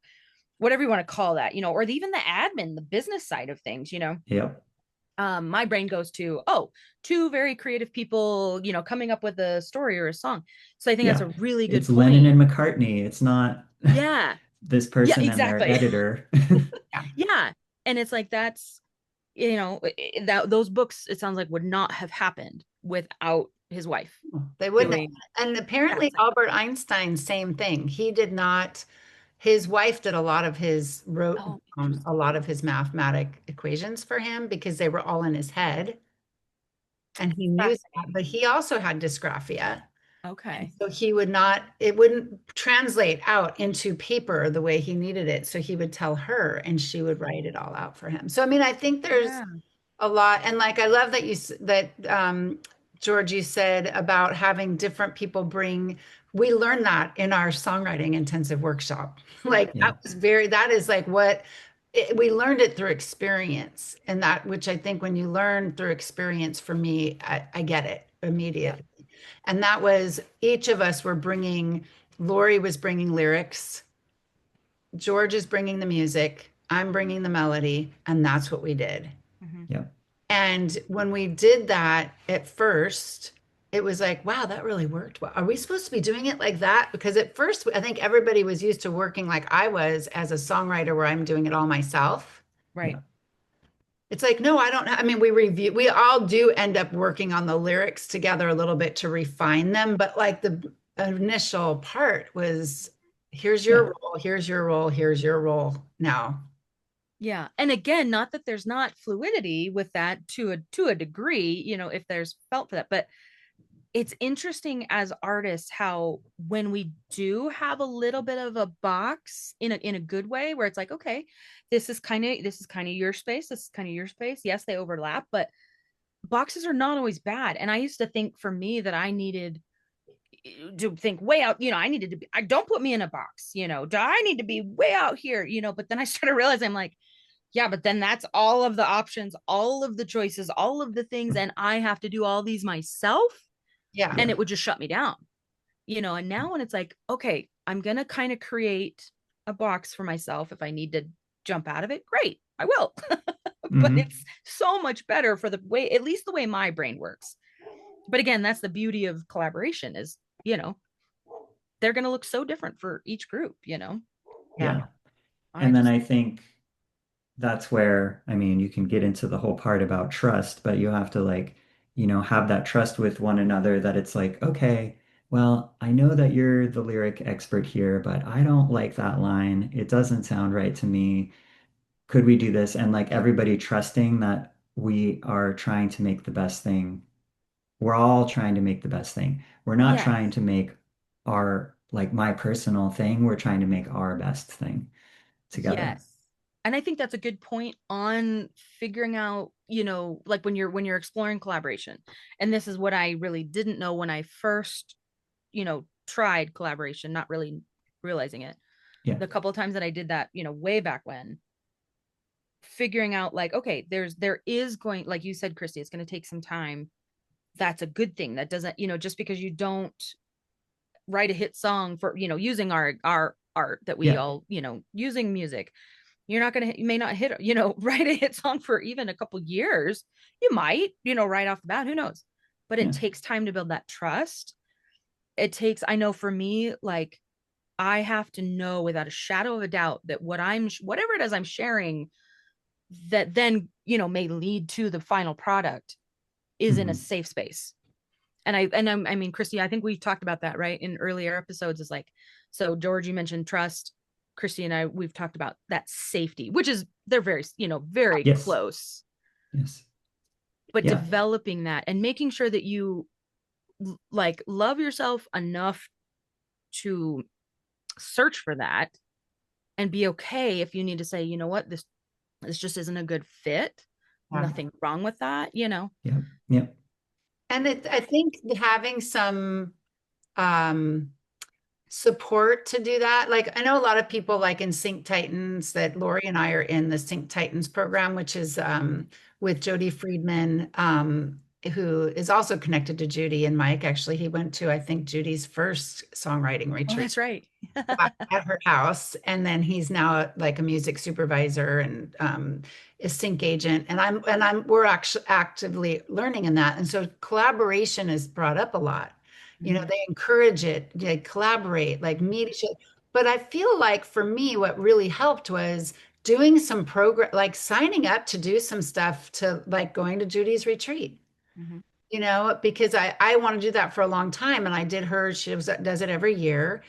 whatever you want to call that, or even the admin, the business side of things, Yep. my brain goes to, oh, two very creative people, coming up with a story or a song. So I think that's Yeah. a really good It's Lennon point. and McCartney. It's not Yeah. this Yeah, person and their exactly. editor. Yeah. Yeah. And it's like, that's, that those books, it sounds like, would not have happened without his wife They wouldn't. doing And that apparently side. Albert Einstein, same thing. He did not, his wife did a lot of his, wrote Oh, a interesting. lot of his mathematic equations for him because they were all in his head. And he knew that, Fascinating. but he also had dysgraphia. And Okay. so he would not, it wouldn't translate out into paper the way he needed it. So he would tell her and she would write it all out for him. So, I mean, I think there's Yeah. a lot. And like, I love that George, you said about having different people bring, we learned that in our songwriting intensive workshop. Like Yeah. that is like we learned it through experience. And that, which I think when you learn through experience, for me, I get it Yeah. immediately. And that was each of us were bringing, Lori was bringing lyrics, George is bringing the music, I'm bringing the melody, and that's what we did. Hmm. Yep. And when we did that at first, it was like, wow, that really worked well. Are we supposed to be doing it like that? Because at first, I think everybody was used to working like I was as a songwriter, where I'm doing it all myself. Right. Yeah. It's like, no, I don't know. I mean, we all do end up working on the lyrics together a little bit to refine them, but like the initial part was, here's your Yeah. role, here's your role, here's your role now. Yeah. And again, not that there's not fluidity with that to a degree, if there's felt for that, but it's interesting as artists how when we do have a little bit of a box in a good way, where it's like, okay, this is kind of your space, this is kind of your space. Yes, they overlap, but boxes are not always bad. And I used to think, for me, that I needed to think way out, I needed to be, I don't put me in a box, do I need to be way out here, but then I started realizing, I'm like, yeah, but then that's all of the options, all of the choices, all of the things, and I have to do all these myself, Yeah. and Yeah. it would just shut me down. And now when it's like, okay, I'm going to kind of create a box for myself. If I need to jump out of it, great, I will. But Hmm. it's so much better for the way, at least the way my brain works. But again, that's the beauty of collaboration is, they're going to look so different for each group, Yeah. Yeah. I And then just, I think that's where, I mean, you can get into the whole part about trust, but you have to like, have that trust with one another that it's like, okay, well, I know that you're the lyric expert here, but I don't like that line. It doesn't sound right to me. Could we do this? And like everybody trusting that we are trying to make the best thing. We're all trying to make the best thing. We're not yes. trying to make our, like my personal thing. We're trying to make our best thing together. Yes. And I think that's a good point on figuring out, like when you're exploring collaboration. And this is what I really didn't know when I first, tried collaboration, not really realizing it. Yeah. The couple of times that I did that, way back when, figuring out like, okay, there is going, like you said, Christy, it's going to take some time. That's a good thing. That doesn't, just because you don't write a hit song for, using our art that we Yeah. all, using music, you're not going to, you may not hit, write a hit song for even a couple years. You might, right off the bat, who knows? But it Yeah. takes time to build that trust. I know for me, like, I have to know without a shadow of a doubt that whatever it is I'm sharing, that then, may lead to the final product, is in a Hmm. safe space. I mean, Christy, I think we talked about that, right? In earlier episodes, is like, so George, you mentioned trust. Christy and I, we've talked about that safety, which is, they're very, very Yes. close, Yes. but Yeah. developing that and making sure that you like love yourself enough to search for that, and be okay if you need to say, what, this just isn't a good fit. Yeah. Nothing wrong with that. Yeah. Yeah. And I think having some um, support to do that. Like I know a lot of people like in Sync Titans that Lori and I are in the Sync Titans program, which is with Jody Friedman, who is also connected to Judy and Mike. Actually, he went to, I think, Judy's first songwriting Oh, retreat that's right. at her house. And then he's now like a music supervisor and a sync agent. We're actually actively learning in that. And so collaboration is brought up a lot. You know, Mhm. they encourage it, they collaborate, like meet each other. But I feel like for me, what really helped was doing some program, like signing up to do some stuff to like going to Judy's retreat, Mhm. you know, because I want to do that for a long time. And I did her, does it every year.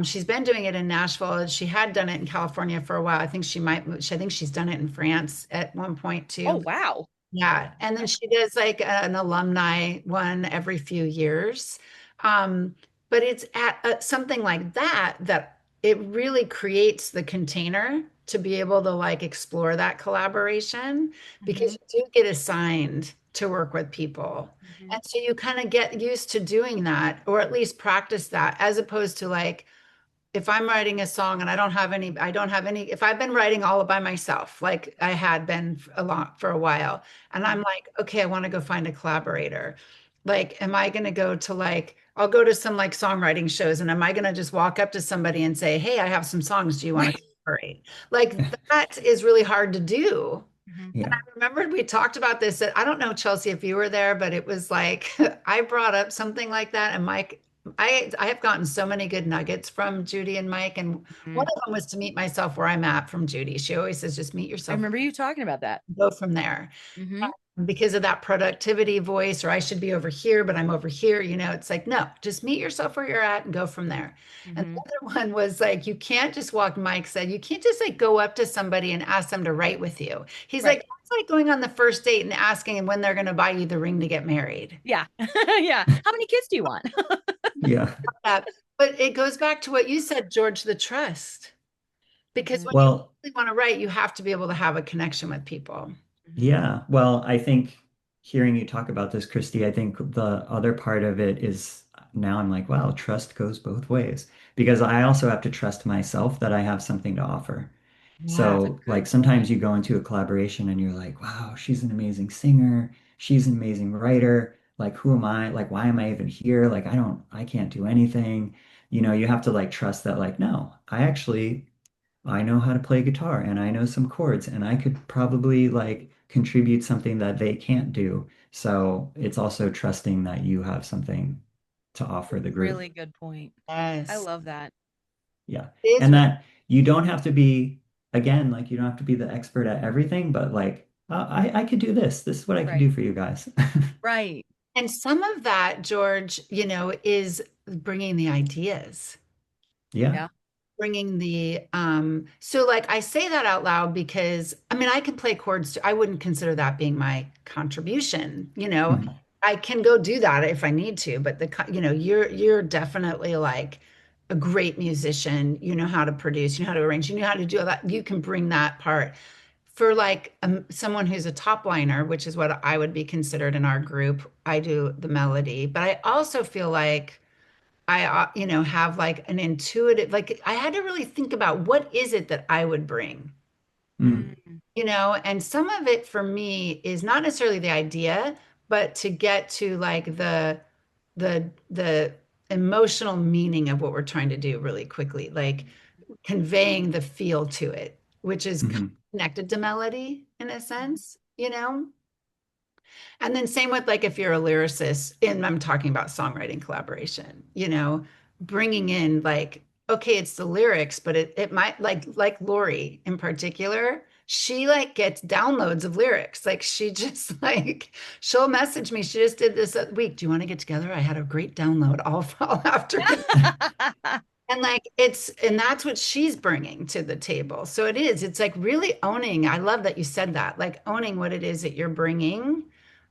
She's been doing it in Nashville. She had done it in California for a while. I think I think she's done it in France at one point Oh, too. wow. Yeah. And then she does like an alumni one every few years. Um, but it's at something like that that it really creates the container to be able to like explore that collaboration because Mhm. you do get assigned to work with people. Mhm. And so you kind of get used to doing that or at least practice that as opposed to like if I'm writing a song and I don't have any, if I've been writing all by myself, like I had been a lot for a while, and I'm Mhm. like, okay, I want to go find a collaborator. Like, am I going to go to like, I'll go to some like songwriting shows, and am I going to just walk up to somebody and say, hey, I have some songs. Do you want to Right. collaborate? Like, that is really hard to do. Mhm. Yeah. Remembered we talked about this. I don't know, Chelsea, if you were there, but it was like I brought up something like that, and Mike, I have gotten so many good nuggets from Judy and Mike, and one Mhm. of them was to meet myself where I'm at from Judy. She always says, just meet I yourself, remember you talking about that. go from there Mhm. because of that productivity voice, or I should be over here, but I'm over here. You know, it's like, no, just meet yourself where you're at and go from there. And the Mhm. other one was like, you can't just walk, Mike said, you can't just like go up to somebody and ask them to write with you. He's like, Right. it's like going on the first date and asking them when they're going to buy you the ring to get married. Yeah. Yeah. How many kids do you want? Yeah. But it goes back to what you said, George, the trust. Because Mhm. when you Well, really want to write, you have to be able to have a connection with people. Mhm. yeah. Well, I think hearing you talk about this, Christy, I think the other part of it is now I'm like, wow, trust goes both ways because I also have to trust myself that I have something to offer. Yeah. That's a So, like, good sometimes point. you go into a collaboration and you're like, wow, she's an amazing singer. She's an amazing writer. Like, who am I? Like, why am I even here? Like, I can't do anything. You have to like trust that, like, no, I know how to play guitar and I know some chords and I could probably like contribute something that they can't do. So it's also trusting that you have something to offer the group. Really good point. I Yes. love that. Yeah. It is And really, that you don't have to be, again, like you don't have to be the expert at everything, but like, I could do this. This is what I could Right. do for you guys. Right. and some of that, George, you know, is bringing the ideas. Yeah. Yeah. Bringing the so like I say that out loud because I mean I can play chords too. I wouldn't consider that being my contribution, you know. Mhm. I can go do that if I need to, but you know, you're definitely like a great musician. You know how to produce, you know how to arrange, you know how to do all that. You can bring that part for like someone who's a top liner, which is what I would be considered in our group. I do the melody, but I also feel like you know, have like an intuitive, like I had to really think about what is it that I would bring, Mm. Mm. you know, and some of it for me is not necessarily the idea, but to get to like the emotional meaning of what we're trying to do really quickly, like conveying the feel to it, which is Mhm. connected to melody in a sense, you know. And then same with like if you're a lyricist, and I'm talking about songwriting collaboration, you know, bringing in like, okay, it's the lyrics, but it might like Lori in particular, she like gets downloads of lyrics. Like she just like she'll message me. She just did this week. Do you want to get together? I had a great download all afternoon. And like and that's what she's bringing to the table. So it's like really owning. I love that you said that, like owning what it is that you're bringing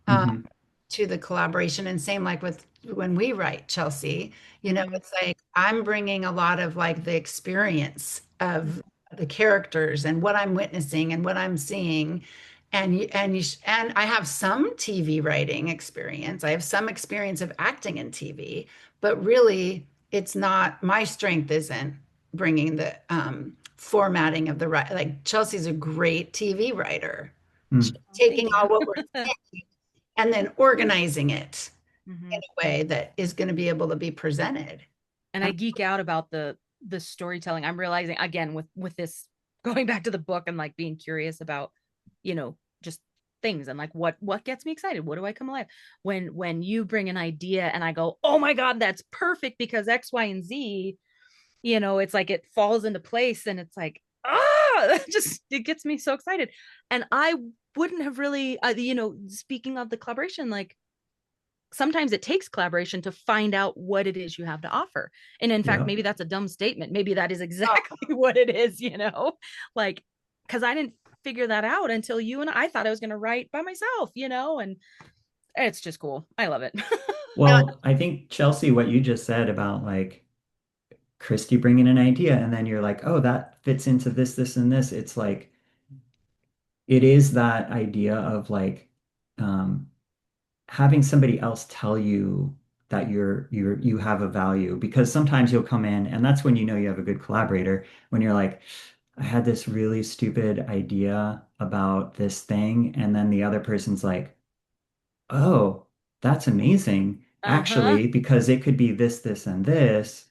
uh, Mhm. to the collaboration. And same like with when we write, Chelsea, you know, Mhm. it's like I'm bringing a lot of like the experience of the characters and what I'm witnessing and what I'm seeing. And I have some TV writing experience. I have some experience of acting in TV, but really, it's not my strength. Isn't bringing the formatting of the right. Like Chelsea's a great TV writer, Mm. taking Thank you. all what we're saying and then organizing it in Mhm. a way that is going to be able to be presented. And I geek out about the storytelling. I'm realizing again with this going back to the book and like being curious about, just things and like what gets me excited. What do I come alive? When you bring an idea and I go, "Oh my God, that's perfect because X, Y, and Z," it's like it falls into place and it's like, just it gets me so excited. And I wouldn't have really speaking of the collaboration, like sometimes it takes collaboration to find out what it is you have to offer. And in fact, Yeah. maybe that's a dumb statement. Maybe that is Oh, exactly what it is, like, because I didn't figure that out until you and I thought I was going to write by myself, and it's just cool. I love it. no, Well, I think Chelsea, what you just said about like Christy bringing an idea and then you're like, oh, that fits into this, this, and this. It's like, it is that idea of like, um, having somebody else tell you that you have a value because sometimes you'll come in and that's when you know you have a good collaborator when you're like I had this really stupid idea about this thing and then the other person's like, "Oh, that's amazing Uh-huh. actually because it could be this this and this."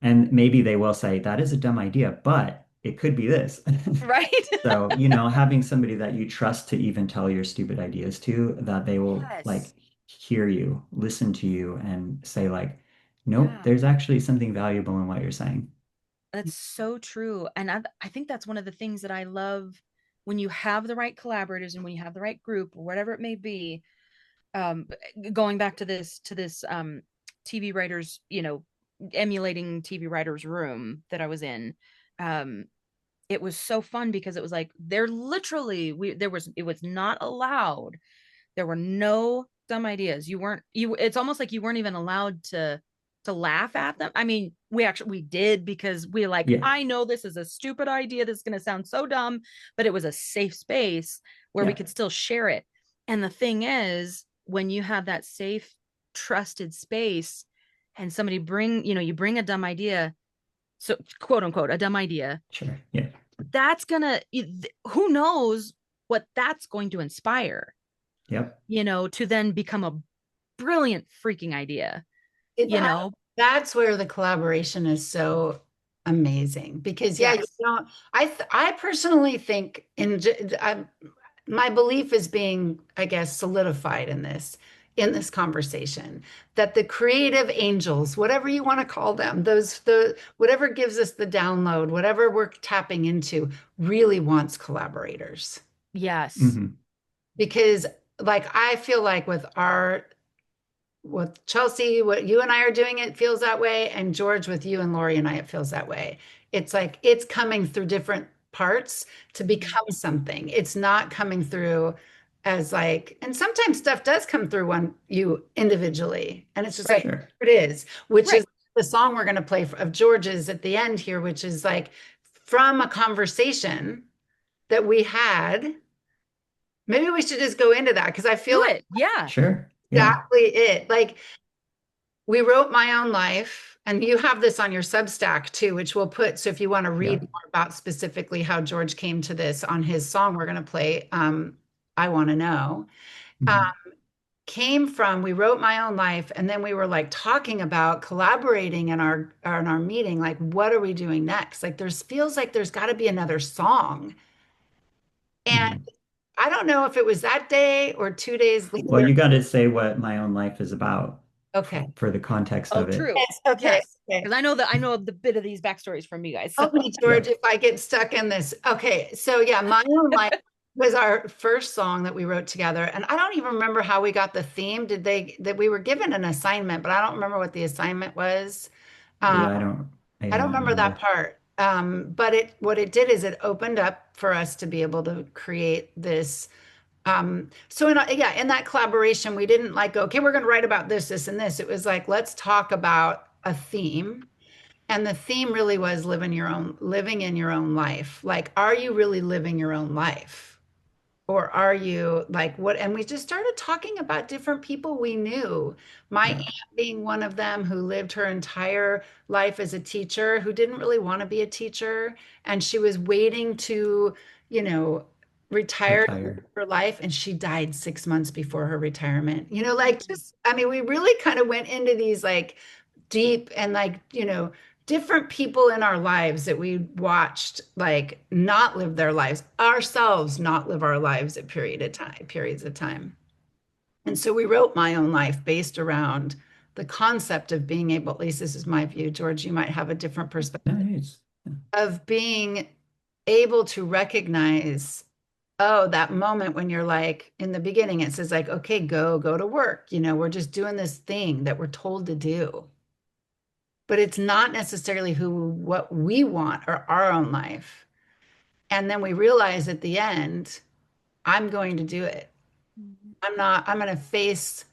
And maybe they will say that is a dumb idea, but it could be this. Right. So, having somebody that you trust to even tell your stupid ideas to, that they will like Yes. hear you, listen to you, and say, like, nope, Yeah. there's actually something valuable in what you're saying. That's so true. And I think that's one of the things that I love when you have the right collaborators and when you have the right group or whatever it may be. um Going back to this TV writers, emulating TV writers room that I was in. um it was so fun because it was like they're literally we there was it was not allowed. There were no dumb ideas. You weren't you It's almost like you weren't even allowed to laugh at them. I mean, we did because we like, Yeah, I know this is a stupid idea, this is going to sound so dumb, but it was a safe space where we yeah, could still share it. And the thing is, when you have that safe, trusted space and somebody you bring a dumb idea, so quote unquote a dumb idea, sure. Yeah, that's gonna who knows what that's going to inspire, yep. to then become a brilliant freaking idea, you that know? that's where the collaboration is so amazing because yeah, Yes. I personally think my belief is being, I guess, solidified in this conversation that the creative angels, whatever you want to call them, the whatever gives us the download, whatever we're tapping into, really wants collaborators. Yes. Hmm. Because like I feel like with Chelsea, what you and I are doing, it feels that way. And George, with you and Lori and I, it feels that way. It's like it's coming through different parts to Mhm. become something. It's not coming through as like, and sometimes stuff does come through one you individually. And it's just like, Right. Sure. here it is, which Right. is the song we're going to play of George's at the end here, which is like from a conversation that we had. Maybe we should just go into that because I feel Do like it. Yeah. Sure. Yeah. exactly it. Like we wrote My Own Life, and you have this on your Substack too, which we'll put. So if you want to read Yep. more about specifically how George came to this on his song, we're going to play I Want to Know. Uh, Hmm. Came from we wrote My Own Life, and then we were like talking about collaborating in our meeting. Like, what are we doing next? Like, there's feels like there's got to be another song, and Hmm. I don't know if it was that day or 2 days Well, later. you got to say what my own life is about Okay. for the context Oh, of it. true. Yes. Okay. Yes. Okay. Because I know the bit of these backstories from you guys. So Help me, George, Yep. if I get stuck in this. Okay, so yeah, My Own Life was our first song that we wrote together, and I don't even remember how we got the theme. Did they that we were given an assignment, but I don't remember what the assignment was. Um, Yeah, I don't. I Yeah, I don't don't remember that remember. part. But it what it did is it opened up for us to be able to create this. So yeah, in that collaboration, we didn't like go, okay, we're going to write about this, this, and this. It was like, let's talk about a theme, and the theme really was living in your own life. Like, are you really living your own life? or are you like what? And we just started talking about different people we knew. My Yeah. aunt being one of them, who lived her entire life as a teacher, who didn't really want to be a teacher. And she was waiting to, you know, retire Retire. her life. And she died 6 months before her retirement. Like just, I mean, we really kind of went into these like deep and like, different people in our lives that we watched like not live their lives, ourselves not live our lives at periods of time. And so we wrote My Own Life based around the concept of being able, at least this is my view, George, you might have a different perspective, Nice. of being able to recognize, oh, that moment when you're like in the beginning, it says like, okay, go to work. We're just doing this thing that we're told to do, but it's not necessarily what we want or our own life. And then we realize at the end, I'm going to do it. Mhm. I'm going to face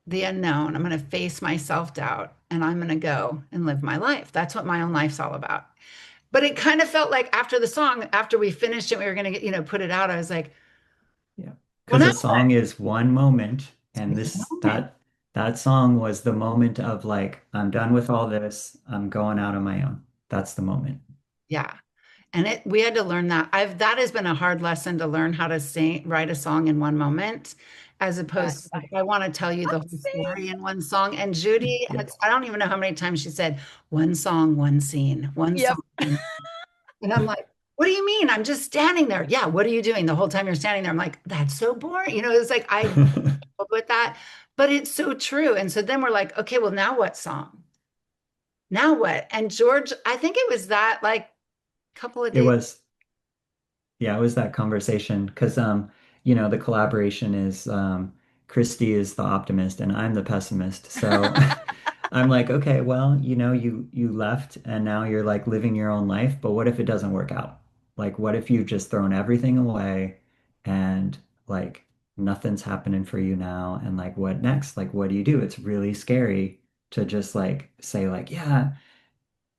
the unknown. I'm going to face my self-doubt and I'm going to go and live my life. That's what My Own Life's all about. But it kind of felt like after the song, after we finished it, we were going to, put it out. I was like, Yeah. well, Because now a song is one moment, and it's a this moment. that song was the moment of like, I'm done with all this. I'm going out on my own. That's the moment. Yeah. And we had to learn that. That has been a hard lesson, to learn how to write a song in one moment, as opposed to Yes. like, I want to tell you the whole Same. story in one song. And Judy Yeah. I don't even know how many times she said, one song, one scene, one Yep. song. And I'm like, what do you mean? I'm just standing there. Yeah, what are you doing the whole time you're standing there? I'm like, that's so boring. It's like I struggled with that, but it's so true. And so then we're like, okay, well, now what song? Now what? And George, I think it was that like couple of It days. was, yeah, it was that conversation because the collaboration is Christy is the optimist and I'm the pessimist. So I'm like, okay, well, you left and now you're like living your own life, but what if it doesn't work out? Like, what if you've just thrown everything away and like nothing's happening for you now? And like, what next? Like, what do you do? It's really scary to just like say, like, yeah,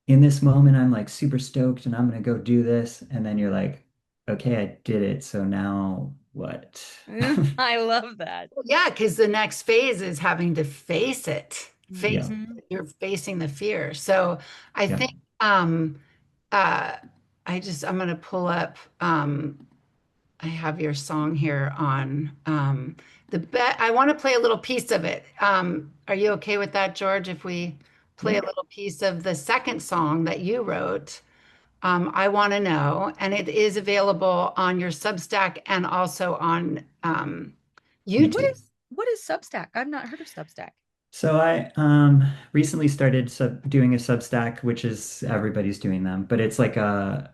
in this moment, I'm like super stoked and I'm gonna go do this. And then you're like, okay, I did it. So now what? I love that. Yeah, because the next phase is having to face it. Face Yeah, Hmm. You're facing the fear. So I yeah. think uh I'm gonna pull up I have your song here on the bet. I want to play a little piece of it. Are you okay with that, George, if we play Yeah. a little piece of the second song that you wrote? I want to know, and it is available on your Substack and also on YouTube. YouTube. What is Substack? I've not heard of Substack. So I recently started doing a Substack, which is everybody's doing them, but it's like a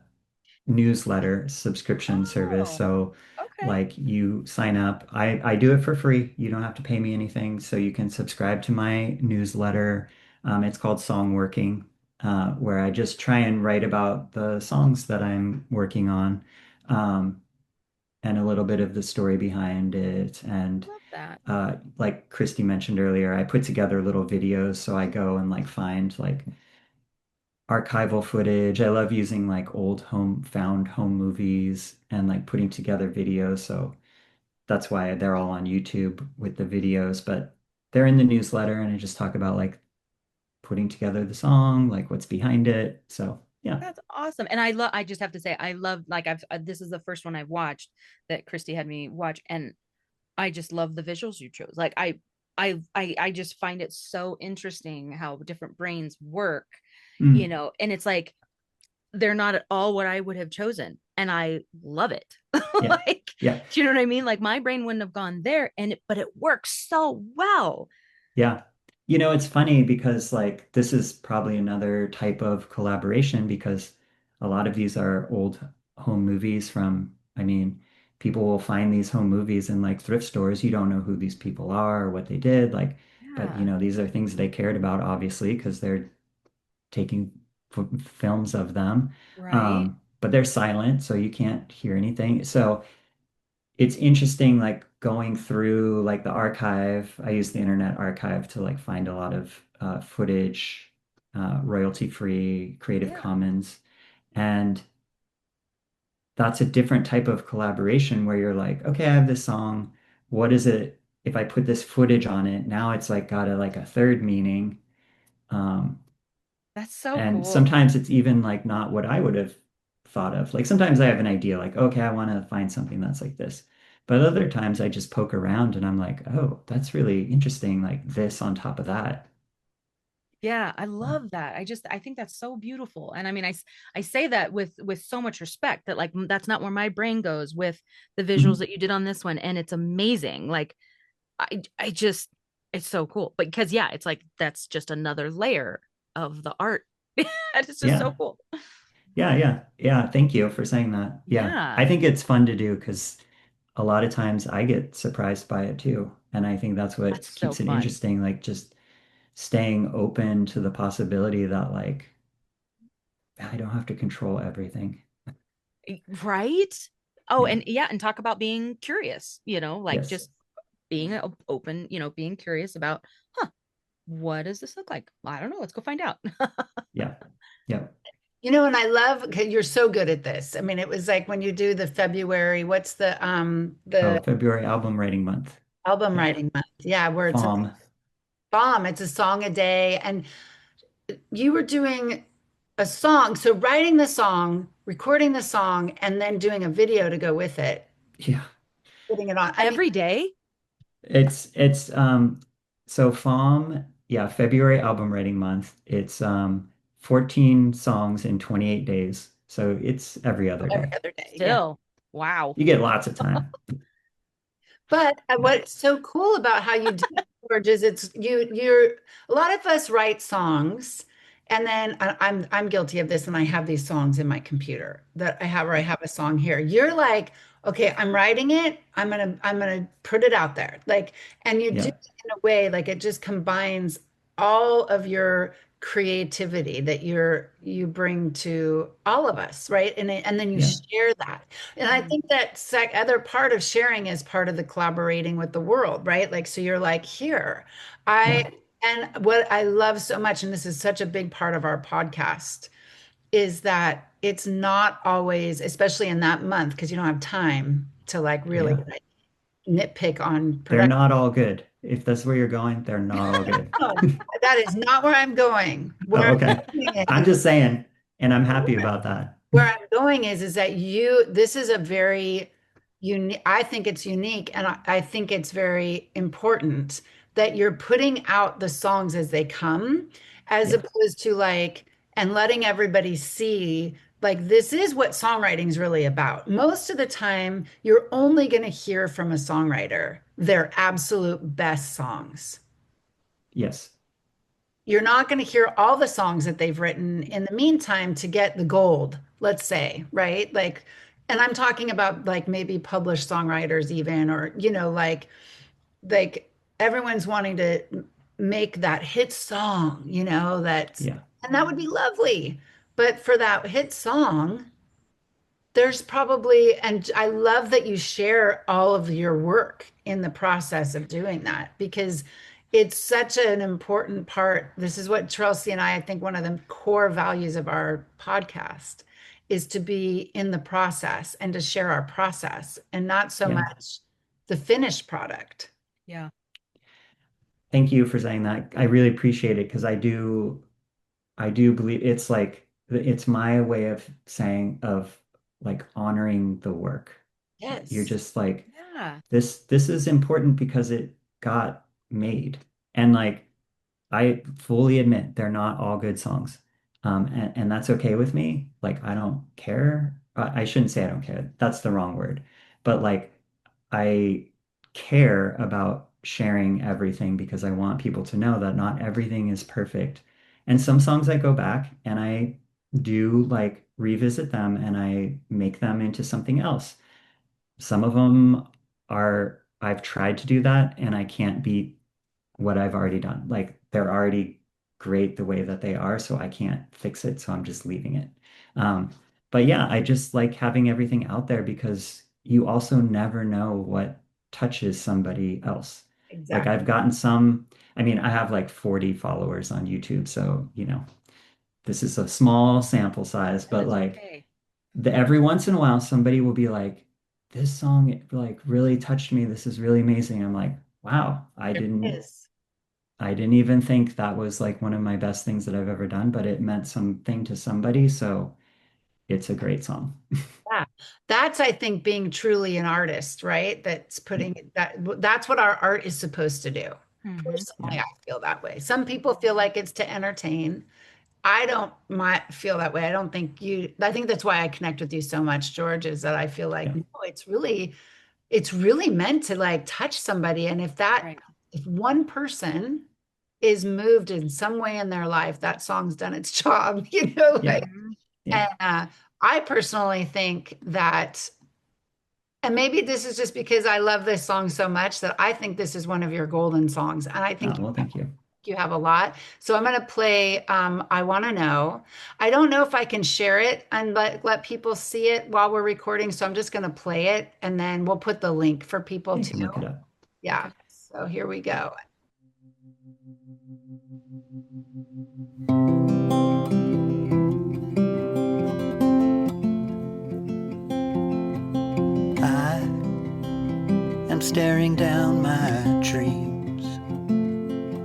newsletter subscription service. Oh, So okay. like you sign up. I do it for free. You don't have to pay me anything. So you can subscribe to my newsletter. It's called Songworking, where I just try and write about the songs that I'm working on, um, and a little bit of the story behind it. And Love that. like Christy mentioned earlier, I put together little videos. So I go and like find like archival footage. I love using like old found home movies and like putting together videos. So that's why they're all on YouTube with the videos, but they're in the newsletter and I just talk about like putting together the song, like what's behind it. So yeah. That's awesome. And I just have to say, I love, like, this is the first one I've watched that Christy had me watch. And I just love the visuals you chose. Like, I just find it so interesting how different brains work, Mm, and it's like, they're not at all what I would have chosen. And I love it. yeah. Like, Yeah. do you know what I mean? Like, my brain wouldn't have gone there, but it works so well. Yeah. It's funny because like this is probably another type of collaboration because a lot of these are old home movies I mean, people will find these home movies in like thrift stores. You don't know who these people are or what they did, like, but Yeah. these are things they cared about, obviously, because they're taking films of them. Right. But they're silent, so you can't hear anything. So it's interesting like going through like the archive. I use the Internet Archive to like find a lot of footage, royalty free, Creative Yeah. Commons. And that's a different type of collaboration where you're like, okay, I have this song. What is it? If I put this footage on it, now it's like got a like a third meaning. Um, That's so and cool. sometimes it's even like not what I would have thought of. Like sometimes I have an idea, like, okay, I want to find something that's like this. But other times I just poke around and I'm like, oh, that's really interesting, like this on top of that. Yeah, I Uh, love that. I think that's so beautiful. And I mean, I say that with so much respect that like that's not where my brain goes with the visuals mhm. that you did on this one. And it's amazing. Like I just it's so cool. But because yeah, it's like that's just another layer of the art. And it's just so Yeah. cool. Yeah, yeah. Yeah, thank you for saying that. Yeah. I Yeah, think it's fun to do because a lot of times I get surprised by it too. And I think that's what that's so keeps it fun. interesting, like just staying open to the possibility that like I don't have to control everything. Right? Oh, Yeah. and yeah, and talk about being curious, like Yes. just being open, being curious about, huh, what does this look like? I don't know. Let's go find out. Yeah. Yeah. And I love 'cause you're so good at this. I mean, it was like when you do the February, what's the Oh, February album writing month. album Yeah. writing month? Yeah, where it's a FOM. bomb, it's a song a day. And you were doing a song, so writing the song, recording the song, and then doing a video to go with it, Yeah. putting it on. I mean, Every day? It's so FOM, yeah, February album writing month. It's 14 songs in 28 days. So it's every other every day. other day. Yeah. Still. Wow. You get lots of time. But Yeah. what's so cool about how you do it, George, is you're a lot of us write songs, and then I'm guilty of this, and I have these songs in my computer that I have, or I have a song here. You're like, okay, I'm writing it. I'm gonna put it out there, like, and you do Yeah. it in a way like it just combines all of your creativity that you bring to all of us, right? And then you Yeah. share that. And I Mhm. think that other part of sharing is part of the collaborating with the world, right? Like, so you're like, here, Yeah. and what I love so much, and this is such a big part of our podcast, is that it's not always, especially in that month, because you don't have time to like really Yeah. like, nitpick on They're production. not all good. If that's where you're going, they're not all good. No, that is not where I'm going. Where Oh, I'm okay. going I'm is just saying, and I'm happy about that. where I'm going is that this is a very unique, I think it's unique, and I think it's very important that you're putting out the songs as they come, as Yeah. opposed to like, and letting everybody see, like, this is what songwriting is really about. Most of the time, you're only going to hear from a songwriter their absolute best songs. Yes. You're not going to hear all the songs that they've written in the meantime to get the gold, let's say, right? Like, and I'm talking about like maybe published songwriters even, or, like everyone's wanting to make that hit song, Yeah. and that would be lovely. But for that hit song, there's probably, and I love that you share all of your work in the process of doing that, because it's such an important part. This is what Chelsea and I think one of the core values of our podcast is to be in the process and to share our process and not so Yeah. much the finished product. Yeah. Thank you for saying that. I really appreciate it because I do believe it's like it's my way of saying of like honoring the work. You're Yes, just like Yeah. this is important because it got made. And like I fully admit they're not all good songs. And that's okay with me. Like I don't care. I shouldn't say I don't care. That's the wrong word. But like I care about sharing everything because I want people to know that not everything is perfect. And some songs I go back and I do like revisit them and I make them into something else. Some of them are, I've tried to do that and I can't beat what I've already done. Like they're already great the way that they are, so I can't fix it, so I'm just leaving it. Um, but yeah, I just like having everything out there because you also never know what touches somebody else. Like exactly. I've gotten some, I mean, I have like 40 followers on YouTube, so this is a small sample size, And but it's like okay. every once in a while somebody will be like, this song like really touched me. This is really amazing. I'm like, wow, It is. I didn't even think that was like one of my best things that I've ever done, but it meant something to somebody. So it's a great song. Yeah. That's, I think, being truly an artist, right? That's that's what our art is supposed to do. Personally, Yeah. I feel that way. Some people feel like it's to entertain. I don't might feel that way. I don't think I think that's why I connect with you so much, George, is that I feel like, Yeah. no, it's really meant to like touch somebody. And Right. if one person is moved in some way in their life, that song's done its job, Yeah. like, Yeah. and I personally think that, and maybe this is just because I love this song so much, that I think this is one of your golden songs. And I think Well, thank you. you have a lot. So I'm going to play I Want to Know. I don't know if I can share it and let people see it while we're recording. So I'm just going to play it and then we'll put the link for people You to. can look it up. Yeah. So here we go. I am staring down my dreams,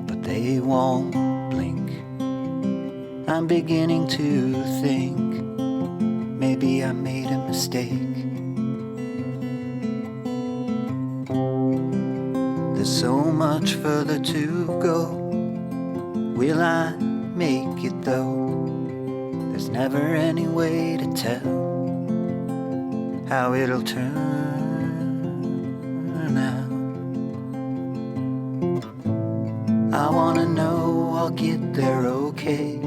but they won't blink. I'm beginning to think maybe I made a mistake. There's so much further to go. Will I make it though? There's never any way to tell how it'll turn out. I wanna know I'll get there okay.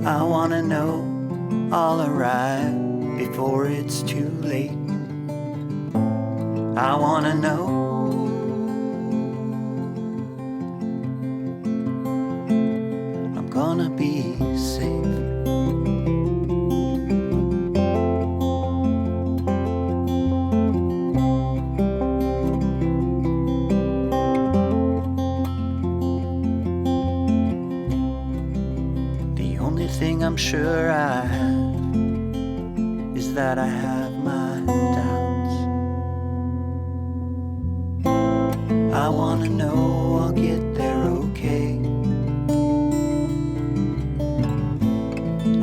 I wanna know I'll arrive before it's too late. I wanna know I'm gonna be safe. The only thing I'm sure I have is that I have my doubts. I wanna know I'll get there okay.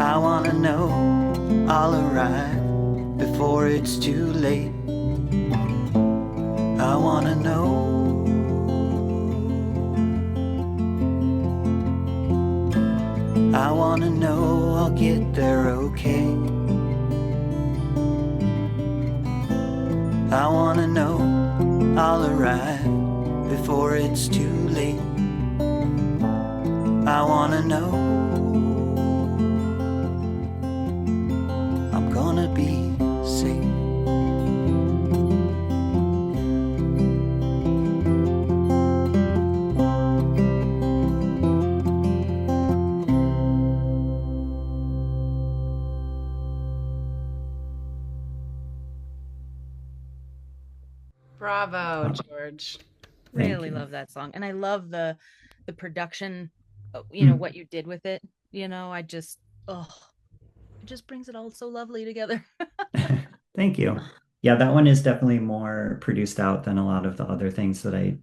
I wanna know I'll arrive before it's too late. I wanna know I wanna know I'll get there okay. I wanna know I'll arrive before it's too late. I wanna know I'm gonna be safe. Bravo, George. Really you. love that song. And I love the production, Mm. what you did with it. I just, it just brings it all so lovely together. Thank you. Yeah, that one is definitely more produced out than a lot of the other things that I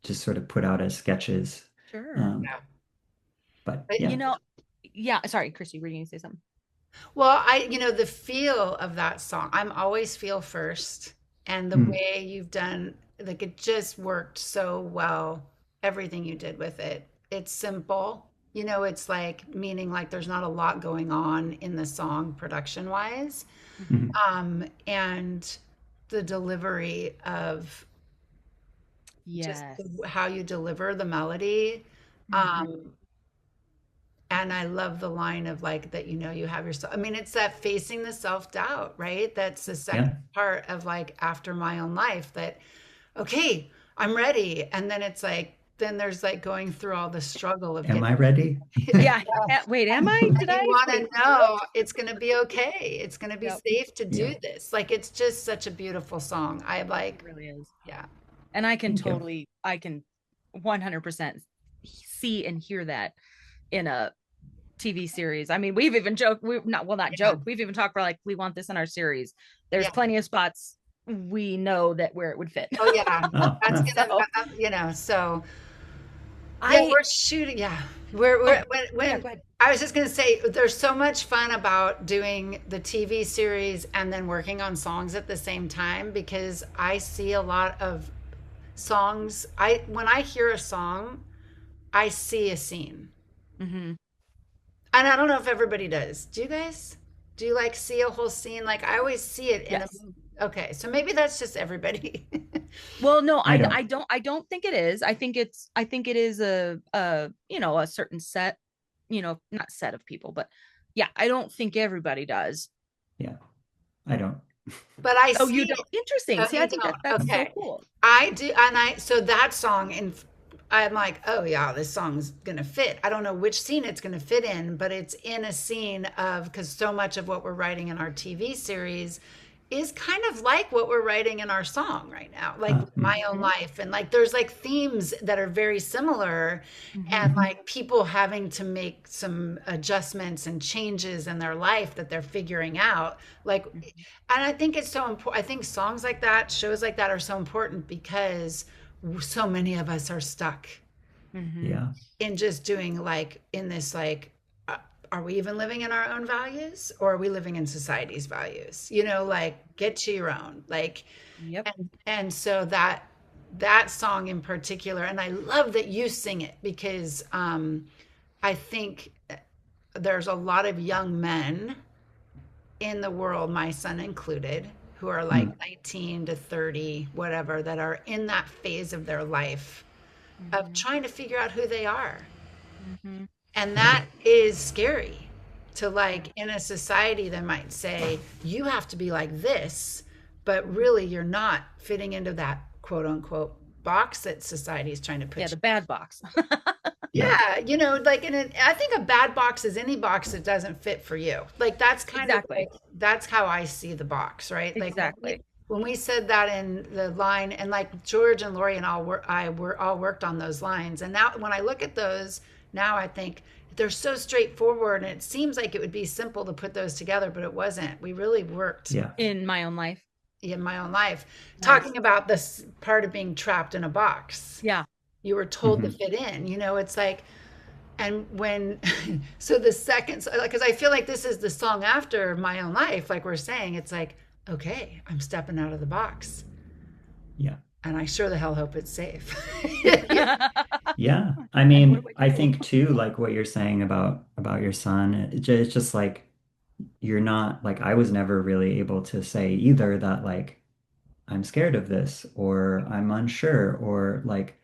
just sort of put out as sketches. Sure. Um, Yeah. but But, yeah. Yeah, sorry, Christy, were you going to say something? Well, the feel of that song, I'm always feel first. And the Mm. way you've done, like, it just worked so well, everything you did with it. It's simple. It's like, meaning like there's not a lot going on in the song production wise. Mhm. Mhm. And the delivery of just Yes. how you deliver the melody. Mhm. And I love the line of like that, you have yourself. I mean, it's that facing the self-doubt, right? That's the second Yeah. part of like After My Own Life, that, okay, I'm ready. And then it's like, then there's like going through all the struggle of Am getting, I ready? Yeah. Wait, am I? Did you I? want to Wait, know it's going to be okay. It's going to be yep, safe to Yeah. do this. Like, it's just such a beautiful song. I it like, really is. yeah. And I can Thank you. 100% see and hear that in a TV series. I mean, we've even joked, not joked, we've even talked about like, we want this in our series. There's plenty of spots we know that where it would fit. Oh yeah. Oh, That's yeah. gonna, so we're shooting. Yeah. I was just going to say, there's so much fun about doing the TV series and then working on songs at the same time, because I see a lot of songs. When I hear a song, I see a scene. Mm-hmm. And I don't know if everybody does. Do you guys? Do you like see a whole scene? Like I always see it in okay, so maybe that's just everybody. Well, no, I don't think it is. I think it is a a certain set, not set of people, but yeah, I don't think everybody does. Yeah, I don't. But I see you don't. Interesting. See, I think that's so cool. I do, and so that song, and I'm like, oh yeah, this song's gonna fit. I don't know which scene it's gonna fit in, but it's in a scene of, because so much of what we're writing in our TV series is kind of like what we're writing in our song right now, like my own life, and like there's like themes that are very similar, and like people having to make some adjustments and changes in their life that they're figuring out, like, and I think it's so important. I think songs like that, shows like that are so important because so many of us are stuck in just doing like in this like, are we even living in our own values, or are we living in society's values? Like get to your own, like, and so that song in particular, and I love that you sing it, because I think there's a lot of young men in the world, my son included, who are like 19 to 30, whatever, that are in that phase of their life of trying to figure out who they are. And that is scary to, like, in a society that might say, you have to be like this, but really you're not fitting into that quote unquote box that society is trying to put. Yeah, the bad box. Yeah, like I think a bad box is any box that doesn't fit for you. Like that's kind of like, that's how I see the box, right? Like exactly. When we said that in the line, and like George and Lori and I were all worked on those lines, and now when I look at those now, I think they're so straightforward, and it seems like it would be simple to put those together, but it wasn't. We really worked in my own life. Talking about this part of being trapped in a box. Yeah. You were told to fit in, it's like, and when, so the second, because I feel like this is the song after My Own Life, like we're saying, it's like, okay, I'm stepping out of the box. Yeah. And I sure the hell hope it's safe. Yeah. I mean, I think too, like what you're saying about your son, it's just like, you're not, like, I was never really able to say either that, like, I'm scared of this, or I'm unsure, or like,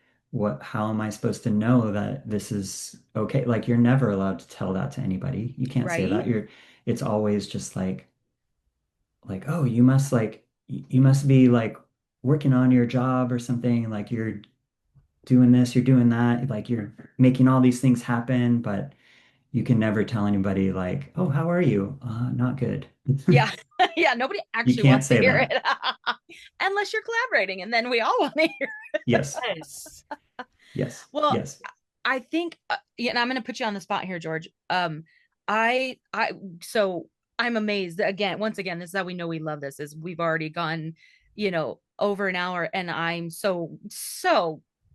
how am I supposed to know that this is okay? Like, you're never allowed to tell that to anybody. You can't say that. It's always just like, oh, you must be like working on your job or something. Like you're doing this, you're doing that. Like you're making all these things happen, but you can never tell anybody like, oh, how are you? Not good. Yeah. Yeah. Nobody actually wants to hear it unless you're collaborating, and then we all want to hear it. Yes. Yes. Well, yes. I think, and I'm going to put you on the spot here, George. So I'm amazed again. Once again, this is how we know we love this, is we've already gone, over an hour, and I'm so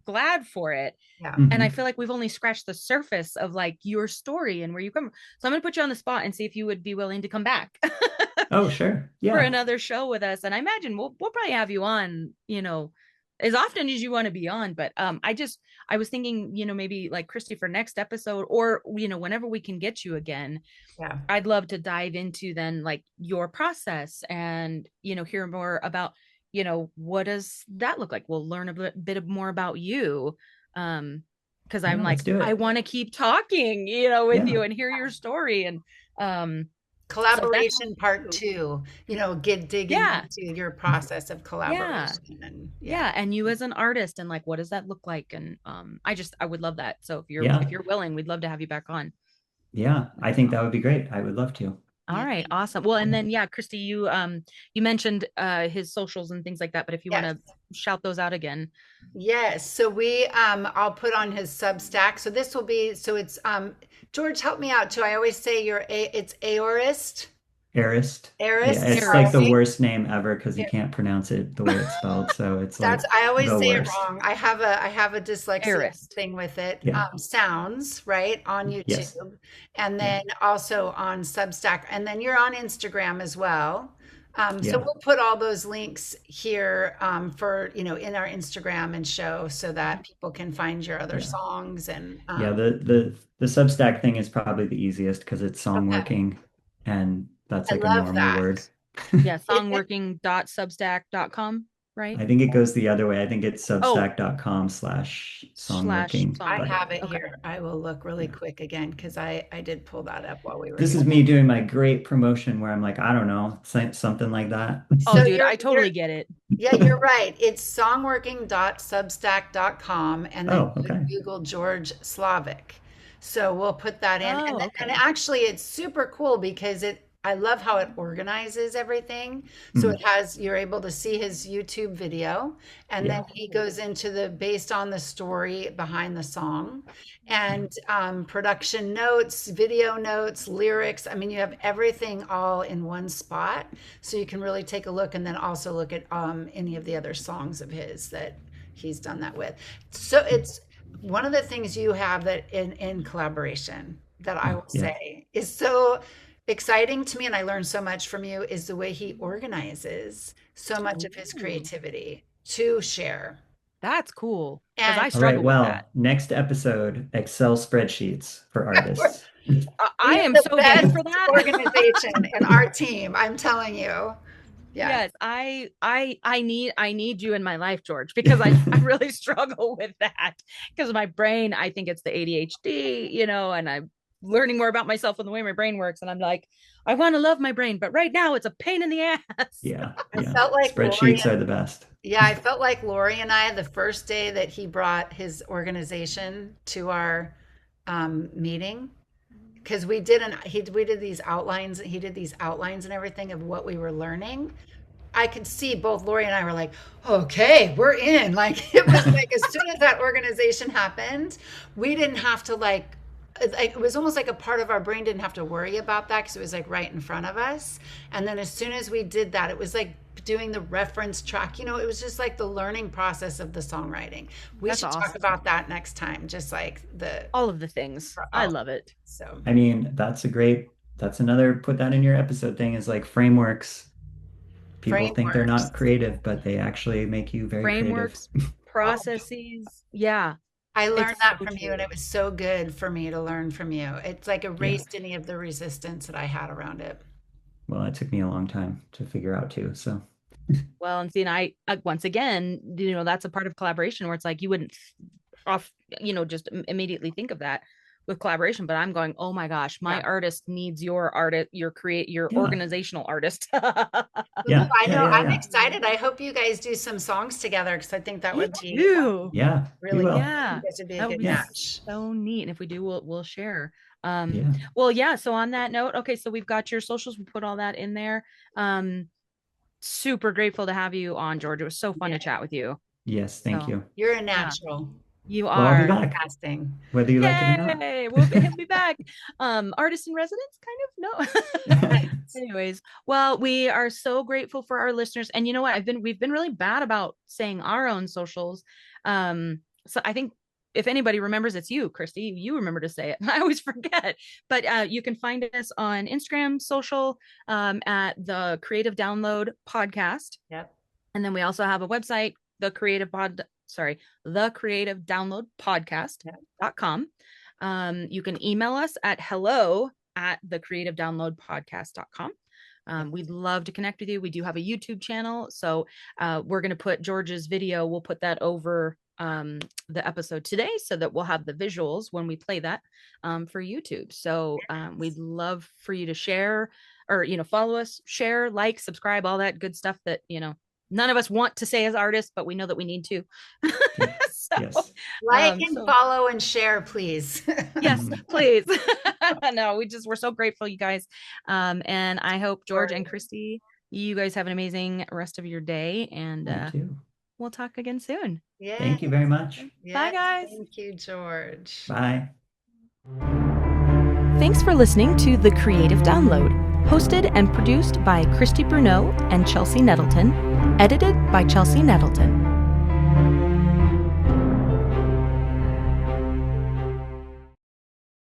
glad for it. Yeah. And I feel like we've only scratched the surface of like your story and where you come from. So I'm going to put you on the spot and see if you would be willing to come back. Oh, sure. Yeah. For another show with us. And I imagine we'll probably have you on, as often as you want to be on. But I was thinking, maybe like Christy for next episode, or, whenever we can get you again. Yeah. I'd love to dive into then like your process and, hear more about, what does that look like? We'll learn a bit more about you. Because I'm like, I want to keep talking, with you and hear your story. And collaboration part 2, digging into your process of collaboration. And you as an artist, and like, what does that look like? And I would love that. So if you're willing, we'd love to have you back on. Yeah, I think that would be great. I would love to. All Yeah. right, awesome. Well, and then yeah, Christy, you mentioned his socials and things like that, but if you want Yes. to shout those out again. Yes. So I'll put on his Substack. So this will be, so it's George, help me out too. I always say it's Aorist. Arist. Arist. Yeah, it's like the worst name ever because you can't pronounce it the way it's spelled. So it's like I always the say it worst. wrong. I have a dyslexia Arist. thing with it. Yeah. Sounds right on YouTube, Yes. and then also on Substack, and then you're on Instagram as well. So Yeah. we'll put all those links here for in our Instagram and show so that people can find your other Yeah. songs and Yeah, the Substack thing is probably the easiest because it's songworking and that's I like a love normal that. word. Yeah, songworking.substack.com, right? I think it goes the other way. I think it's Oh. substack.com/songworking. I Songworking. have it Okay. here. I will look really quick again because I did pull that up while we were This here. is me doing my great promotion where I'm like, I don't know, something like that. Oh, So dude, I totally get it. Yeah, you're right. It's songworking.substack.com and then okay. you Google George Slavik. So we'll put that in. Oh, And okay. actually it's super cool because I love how it organizes everything. So it has, you're able to see his YouTube video and then he goes into based on the story behind the song and production notes, video notes, lyrics. I mean, you have everything all in one spot. So you can really take a look and then also look at any of the other songs of his that he's done that with. So it's one of the things you have that in collaboration that I will say is so exciting to me, and I learned so much from you, is the way he organizes so much of his creativity to share. That's cool. Because And I All struggle right, well, with that. next episode, Excel spreadsheets for artists. I we am have the so game best for that. organization in our team, I'm telling you. Yeah. Yes, I need you in my life, George, because I really struggle with that because my brain, I think it's the ADHD, and I'm learning more about myself and the way my brain works. And I'm like, I want to love my brain, but right now it's a pain in the ass. Yeah. I felt like Spreadsheets are the best. Yeah, I felt like Lori and I, the first day that he brought his organization to our meeting, because we did these outlines, he did these outlines and everything of what we were learning. I could see both Lori and I were like, okay, we're in. Like it was like as soon as that organization happened, we didn't have to it was almost like a part of our brain didn't have to worry about that because it was like right in front of us. And then as soon as we did that, it was like doing the reference track. It was just like the learning process of the songwriting. That's should awesome. Talk about that next time, just like all of the things. I love it. So I mean, that's another put that in your episode thing is like frameworks. People think they're not creative, but they actually make you very frameworks, creative. Processes. Yeah. I learned that from you, and it was so good for me to learn from you. It's like erased any of the resistance that I had around it. Well, it took me a long time to figure out too. So, well, and see, and I once again, that's a part of collaboration where it's like you wouldn't just immediately think of that with collaboration, but I'm going, oh my gosh, my artist needs your organizational artist. I know. I'm excited. I hope you guys do some songs together because I think that would be really that would be a good match. So neat. And if we do, we'll share. Well, yeah. So on that note, okay, so we've got your socials. We put all that in there. Super grateful to have you on, George. It was so fun to chat with you. Yes, thank you. You're a natural. You are. Well, I'll be back. Casting. Whether you like it or not. We'll be back. Artist in residence, kind of. No. Anyways, well, we are so grateful for our listeners. And you know what? We've been really bad about saying our own socials. So I think if anybody remembers, it's you, Christy. You remember to say it. I always forget. But you can find us on Instagram, social, at the Creative Download Podcast. Yep. And then we also have a website, the Creative Download Podcast.com. You can email us at hello@thecreativedownloadpodcast.com. We'd love to connect with you. We do have a YouTube channel. So we're going to put George's video. We'll put that over the episode today so that we'll have the visuals when we play that for YouTube. So we'd love for you to share or, follow us, share, like, subscribe, all that good stuff that, none of us want to say as artists, but we know that we need to. So, Yes. Like and follow and share, please. Yes, please. No, we're so grateful, you guys. And I hope George and Christy, you guys have an amazing rest of your day, and we'll talk again soon. Yeah. Thank you very much. Yes, bye, guys. Thank you, George. Bye. Thanks for listening to The Creative Download, hosted and produced by Christy Bruneau and Chelsea Nettleton, edited by Chelsea Nettleton.